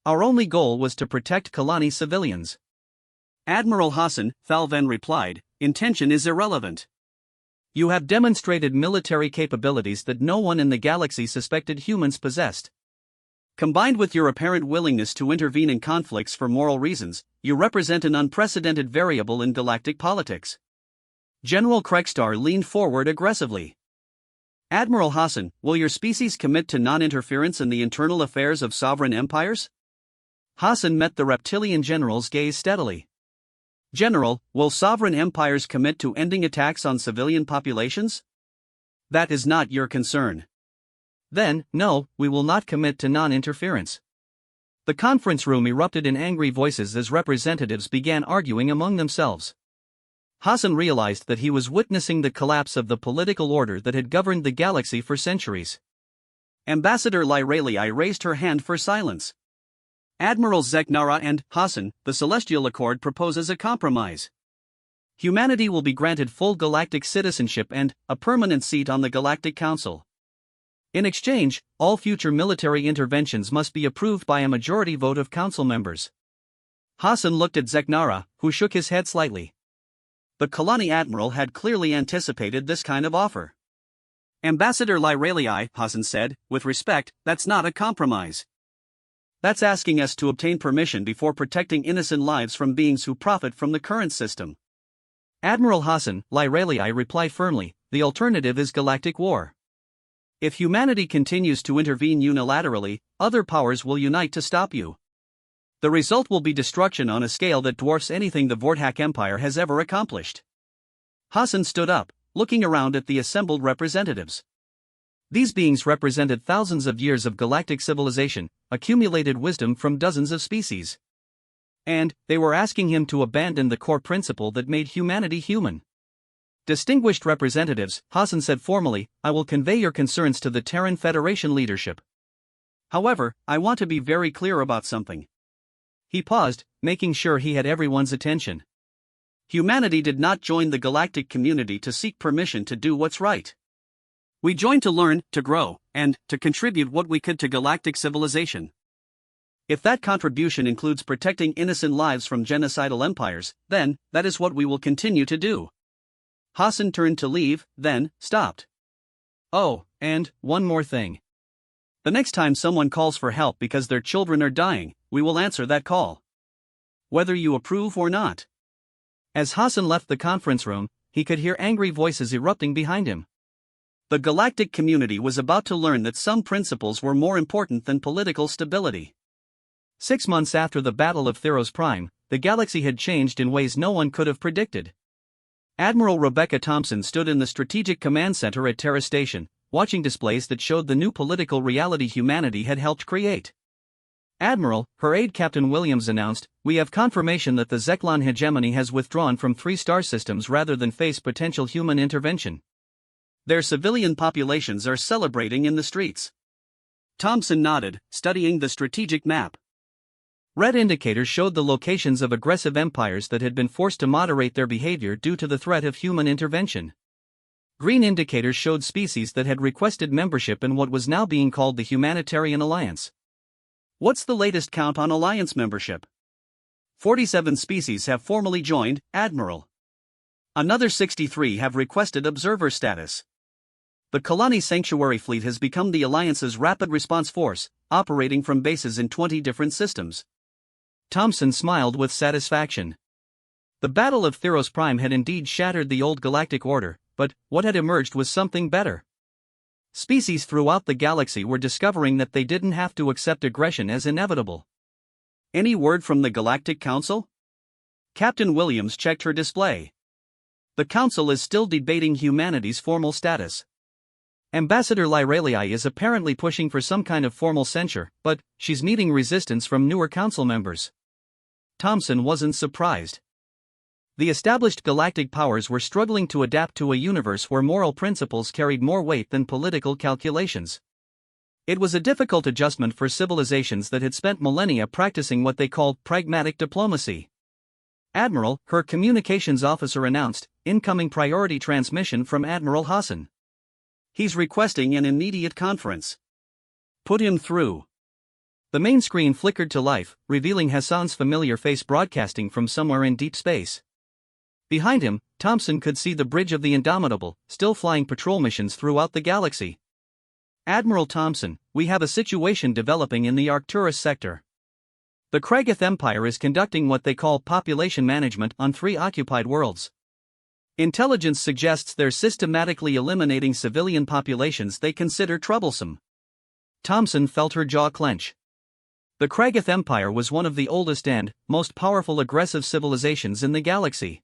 Our only goal was to protect Kalani civilians. Admiral Hassan, Thalvan replied, intention is irrelevant. You have demonstrated military capabilities that no one in the galaxy suspected humans possessed. Combined with your apparent willingness to intervene in conflicts for moral reasons, you represent an unprecedented variable in galactic politics. General Kregstar leaned forward aggressively. Admiral Hassan, will your species commit to non-interference in the internal affairs of sovereign empires? Hassan met the reptilian general's gaze steadily. General, will sovereign empires commit to ending attacks on civilian populations? That is not your concern. Then, no, we will not commit to non-interference. The conference room erupted in angry voices as representatives began arguing among themselves. Hassan realized that he was witnessing the collapse of the political order that had governed the galaxy for centuries. Ambassador Lyralii raised her hand for silence. Admirals Zeknara and Hassan, the Celestial Accord proposes a compromise. Humanity will be granted full galactic citizenship and a permanent seat on the Galactic Council. In exchange, all future military interventions must be approved by a majority vote of council members. Hassan looked at Zeknara, who shook his head slightly. The Kalani Admiral had clearly anticipated this kind of offer. Ambassador Lyralii, Hassan said, with respect, that's not a compromise. That's asking us to obtain permission before protecting innocent lives from beings who profit from the current system. Admiral Hassan, Lyralii replied firmly, the alternative is galactic war. If humanity continues to intervene unilaterally, other powers will unite to stop you. The result will be destruction on a scale that dwarfs anything the Vorthak Empire has ever accomplished. Hassan stood up, looking around at the assembled representatives. These beings represented thousands of years of galactic civilization, accumulated wisdom from dozens of species. And they were asking him to abandon the core principle that made humanity human. Distinguished representatives, Hassan said formally, I will convey your concerns to the Terran Federation leadership. However, I want to be very clear about something. He paused, making sure he had everyone's attention. Humanity did not join the galactic community to seek permission to do what's right. We joined to learn, to grow, and to contribute what we could to galactic civilization. If that contribution includes protecting innocent lives from genocidal empires, then that is what we will continue to do. Hassan turned to leave, then stopped. Oh, and one more thing. The next time someone calls for help because their children are dying, we will answer that call. Whether you approve or not. As Hassan left the conference room, he could hear angry voices erupting behind him. The galactic community was about to learn that some principles were more important than political stability. 6 months after the Battle of Theros Prime, the galaxy had changed in ways no one could have predicted. Admiral Rebecca Thompson stood in the Strategic Command Center at Terra Station, watching displays that showed the new political reality humanity had helped create. "Admiral," her aide Captain Williams announced, "we have confirmation that the Zeklan hegemony has withdrawn from 3-star systems rather than face potential human intervention. Their civilian populations are celebrating in the streets." Thompson nodded, studying the strategic map. Red indicators showed the locations of aggressive empires that had been forced to moderate their behavior due to the threat of human intervention. Green indicators showed species that had requested membership in what was now being called the Humanitarian Alliance. "What's the latest count on Alliance membership?" 47 species have formally joined, Admiral. Another 63 have requested observer status. The Kalani Sanctuary Fleet has become the Alliance's rapid response force, operating from bases in 20 different systems. Thompson smiled with satisfaction. The Battle of Theros Prime had indeed shattered the old galactic order, but what had emerged was something better. Species throughout the galaxy were discovering that they didn't have to accept aggression as inevitable. "Any word from the Galactic Council?" Captain Williams checked her display. "The Council is still debating humanity's formal status. Ambassador Lyralii is apparently pushing for some kind of formal censure, but she's meeting resistance from newer council members." Thompson wasn't surprised. The established galactic powers were struggling to adapt to a universe where moral principles carried more weight than political calculations. It was a difficult adjustment for civilizations that had spent millennia practicing what they called pragmatic diplomacy. "Admiral," her communications officer announced, "incoming priority transmission from Admiral Hassan. He's requesting an immediate conference. Put him through." The main screen flickered to life, revealing Hassan's familiar face broadcasting from somewhere in deep space. Behind him, Thompson could see the bridge of the Indomitable, still flying patrol missions throughout the galaxy. "Admiral Thompson, we have a situation developing in the Arcturus sector. The Kragath Empire is conducting what they call population management on 3 occupied worlds. Intelligence suggests they're systematically eliminating civilian populations they consider troublesome." Thompson felt her jaw clench. The Kragath Empire was one of the oldest and most powerful aggressive civilizations in the galaxy.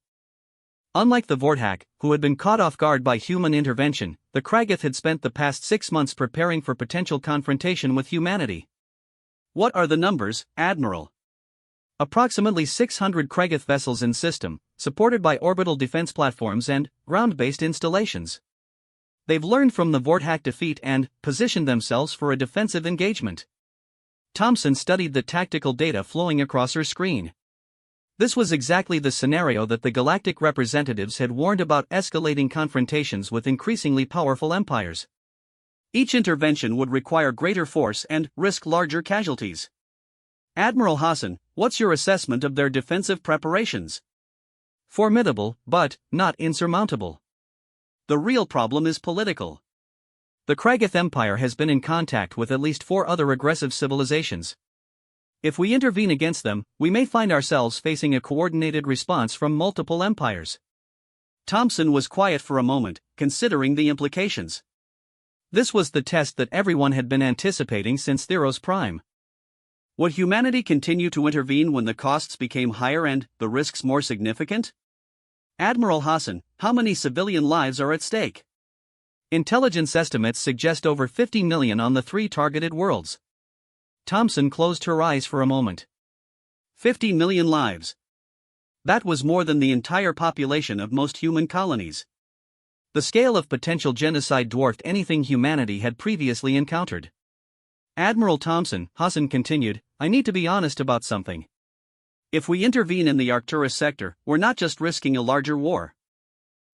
Unlike the Vorthak, who had been caught off guard by human intervention, the Kragath had spent the past 6 months preparing for potential confrontation with humanity. "What are the numbers, Admiral?" "Approximately 600 Kragath vessels in system, supported by orbital defense platforms and ground-based installations. They've learned from the Vorthak defeat and positioned themselves for a defensive engagement." Thompson studied the tactical data flowing across her screen. This was exactly the scenario that the galactic representatives had warned about: escalating confrontations with increasingly powerful empires. Each intervention would require greater force and risk larger casualties. "Admiral Hassan, what's your assessment of their defensive preparations?" "Formidable, but not insurmountable. The real problem is political. The Kragath Empire has been in contact with at least 4 other aggressive civilizations. If we intervene against them, we may find ourselves facing a coordinated response from multiple empires." Thompson was quiet for a moment, considering the implications. This was the test that everyone had been anticipating since Theros Prime. Would humanity continue to intervene when the costs became higher and the risks more significant? "Admiral Hassan, how many civilian lives are at stake?" "Intelligence estimates suggest over 50 million on the 3 targeted worlds." Thompson closed her eyes for a moment. 50 million lives. That was more than the entire population of most human colonies. The scale of potential genocide dwarfed anything humanity had previously encountered. "Admiral Thompson," Hassan continued, "I need to be honest about something. If we intervene in the Arcturus sector, we're not just risking a larger war.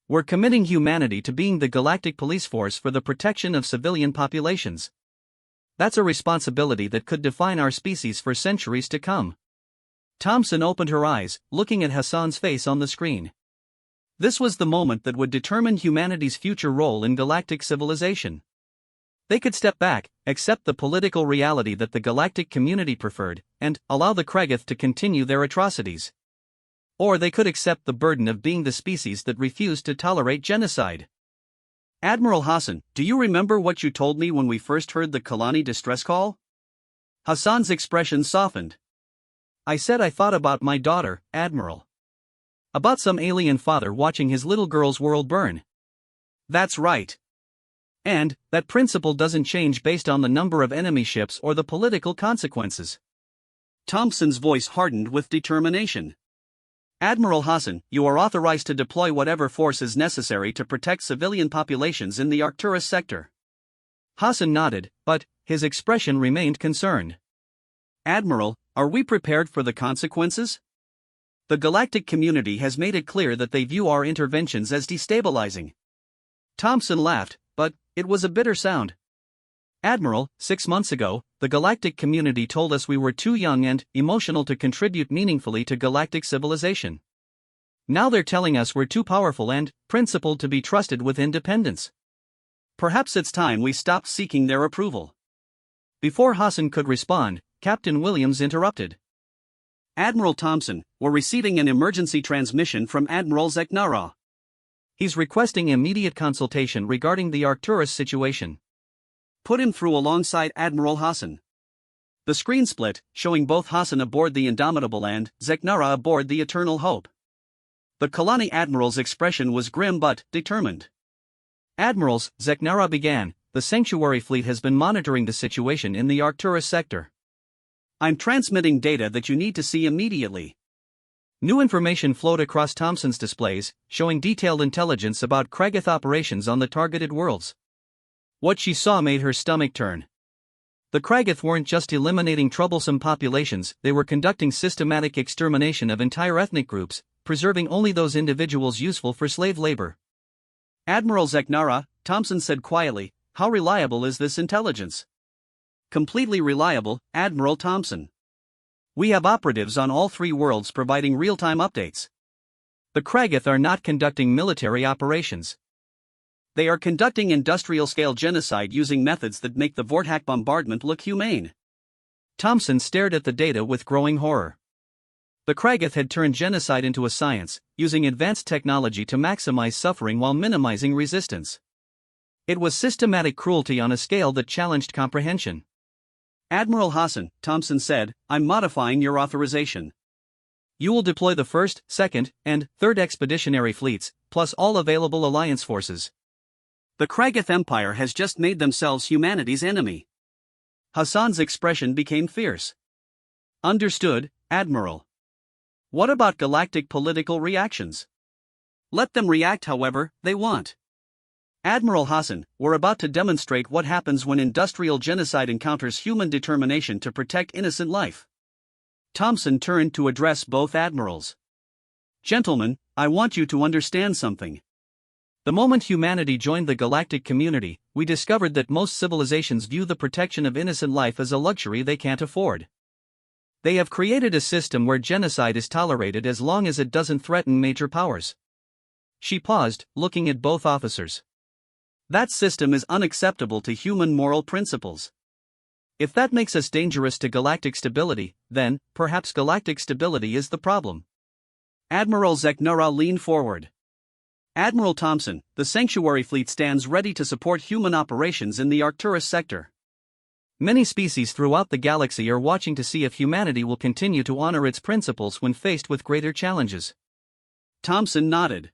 We're committing humanity to being the galactic police force for the protection of civilian populations. That's a responsibility that could define our species for centuries to come." Thompson opened her eyes, looking at Hassan's face on the screen. This was the moment that would determine humanity's future role in galactic civilization. They could step back, accept the political reality that the galactic community preferred, and allow the Kragath to continue their atrocities. Or they could accept the burden of being the species that refused to tolerate genocide. "Admiral Hassan, do you remember what you told me when we first heard the Kalani distress call?" Hassan's expression softened. "I said I thought about my daughter, Admiral. About some alien father watching his little girl's world burn. That's right. And that principle doesn't change based on the number of enemy ships or the political consequences. Thompson's voice hardened with determination. Admiral Hassan, you are authorized to deploy whatever force is necessary to protect civilian populations in the Arcturus sector. Hassan nodded, but his expression remained concerned. Admiral, are we prepared for the consequences? The galactic community has made it clear that they view our interventions as destabilizing. Thompson laughed, but it was a bitter sound. Admiral, 6 months ago, the galactic community told us we were too young and emotional to contribute meaningfully to galactic civilization. Now they're telling us we're too powerful and principled to be trusted with independence. Perhaps it's time we stopped seeking their approval. Before Hassan could respond, Captain Williams interrupted. Admiral Thompson, we're receiving an emergency transmission from Admiral Zeknara. He's requesting immediate consultation regarding the Arcturus situation. Put him through alongside Admiral Hassan. The screen split, showing both Hassan aboard the Indomitable and Zeknara aboard the Eternal Hope. The Kalani Admiral's expression was grim but determined. Admirals, Zeknara began, the Sanctuary Fleet has been monitoring the situation in the Arcturus sector. I'm transmitting data that you need to see immediately. New information flowed across Thompson's displays, showing detailed intelligence about Kragath operations on the targeted worlds. What she saw made her stomach turn. The Kragath weren't just eliminating troublesome populations, they were conducting systematic extermination of entire ethnic groups, preserving only those individuals useful for slave labor. Admiral Zeknara, Thompson said quietly, how reliable is this intelligence? Completely reliable, Admiral Thompson. We have operatives on all 3 worlds providing real-time updates. The Kragath are not conducting military operations. They are conducting industrial-scale genocide using methods that make the Vortak bombardment look humane. Thompson stared at the data with growing horror. The Kragath had turned genocide into a science, using advanced technology to maximize suffering while minimizing resistance. It was systematic cruelty on a scale that challenged comprehension. Admiral Hassan, Thompson said, I'm modifying your authorization. You will deploy the 1st, 2nd, and 3rd Expeditionary Fleets, plus all available Alliance forces. The Kragath Empire has just made themselves humanity's enemy. Hassan's expression became fierce. Understood, Admiral. What about galactic political reactions? Let them react however they want. Admiral Hassan, we're about to demonstrate what happens when industrial genocide encounters human determination to protect innocent life. Thompson turned to address both admirals. Gentlemen, I want you to understand something. The moment humanity joined the galactic community, we discovered that most civilizations view the protection of innocent life as a luxury they can't afford. They have created a system where genocide is tolerated as long as it doesn't threaten major powers. She paused, looking at both officers. That system is unacceptable to human moral principles. If that makes us dangerous to galactic stability, then, perhaps galactic stability is the problem. Admiral Zeknara leaned forward. Admiral Thompson, the Sanctuary Fleet stands ready to support human operations in the Arcturus sector. Many species throughout the galaxy are watching to see if humanity will continue to honor its principles when faced with greater challenges. Thompson nodded.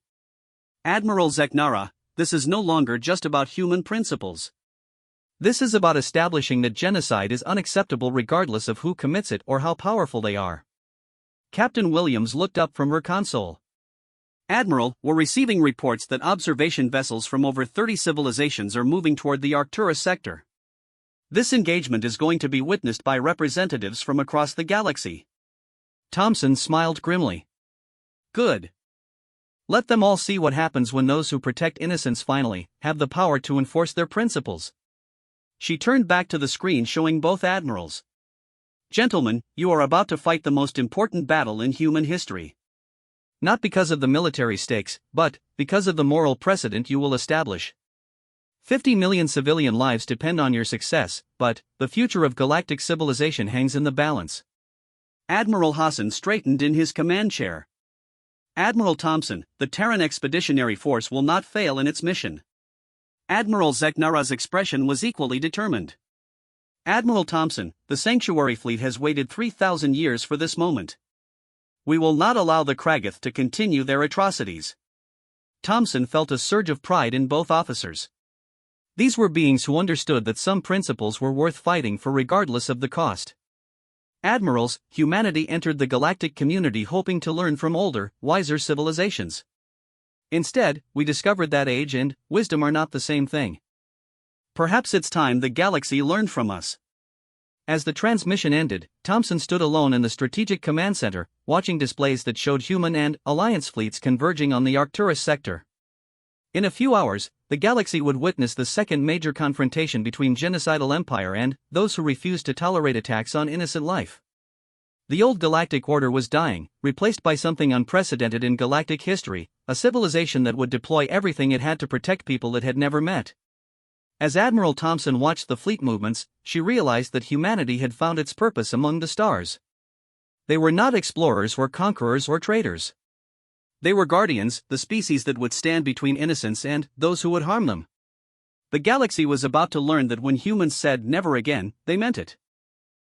Admiral Zeknara, this is no longer just about human principles. This is about establishing that genocide is unacceptable regardless of who commits it or how powerful they are. Captain Williams looked up from her console. Admiral, we're receiving reports that observation vessels from over 30 civilizations are moving toward the Arcturus sector. This engagement is going to be witnessed by representatives from across the galaxy. Thompson smiled grimly. Good. Let them all see what happens when those who protect innocence finally have the power to enforce their principles. She turned back to the screen showing both admirals. Gentlemen, you are about to fight the most important battle in human history. Not because of the military stakes, but because of the moral precedent you will establish. 50 million civilian lives depend on your success, but the future of galactic civilization hangs in the balance. Admiral Hassan straightened in his command chair. Admiral Thompson, the Terran Expeditionary Force will not fail in its mission. Admiral Zeknara's expression was equally determined. Admiral Thompson, the Sanctuary Fleet has waited 3,000 years for this moment. We will not allow the Kragath to continue their atrocities. Thompson felt a surge of pride in both officers. These were beings who understood that some principles were worth fighting for regardless of the cost. Admirals, humanity entered the galactic community hoping to learn from older, wiser civilizations. Instead, we discovered that age and wisdom are not the same thing. Perhaps it's time the galaxy learned from us. As the transmission ended, Thompson stood alone in the Strategic Command Center, watching displays that showed human and Alliance fleets converging on the Arcturus sector. In a few hours, the galaxy would witness the second major confrontation between genocidal empire and those who refused to tolerate attacks on innocent life. The old galactic order was dying, replaced by something unprecedented in galactic history, a civilization that would deploy everything it had to protect people it had never met. As Admiral Thompson watched the fleet movements, she realized that humanity had found its purpose among the stars. They were not explorers or conquerors or traders. They were guardians, the species that would stand between innocents and those who would harm them. The galaxy was about to learn that when humans said never again, they meant it.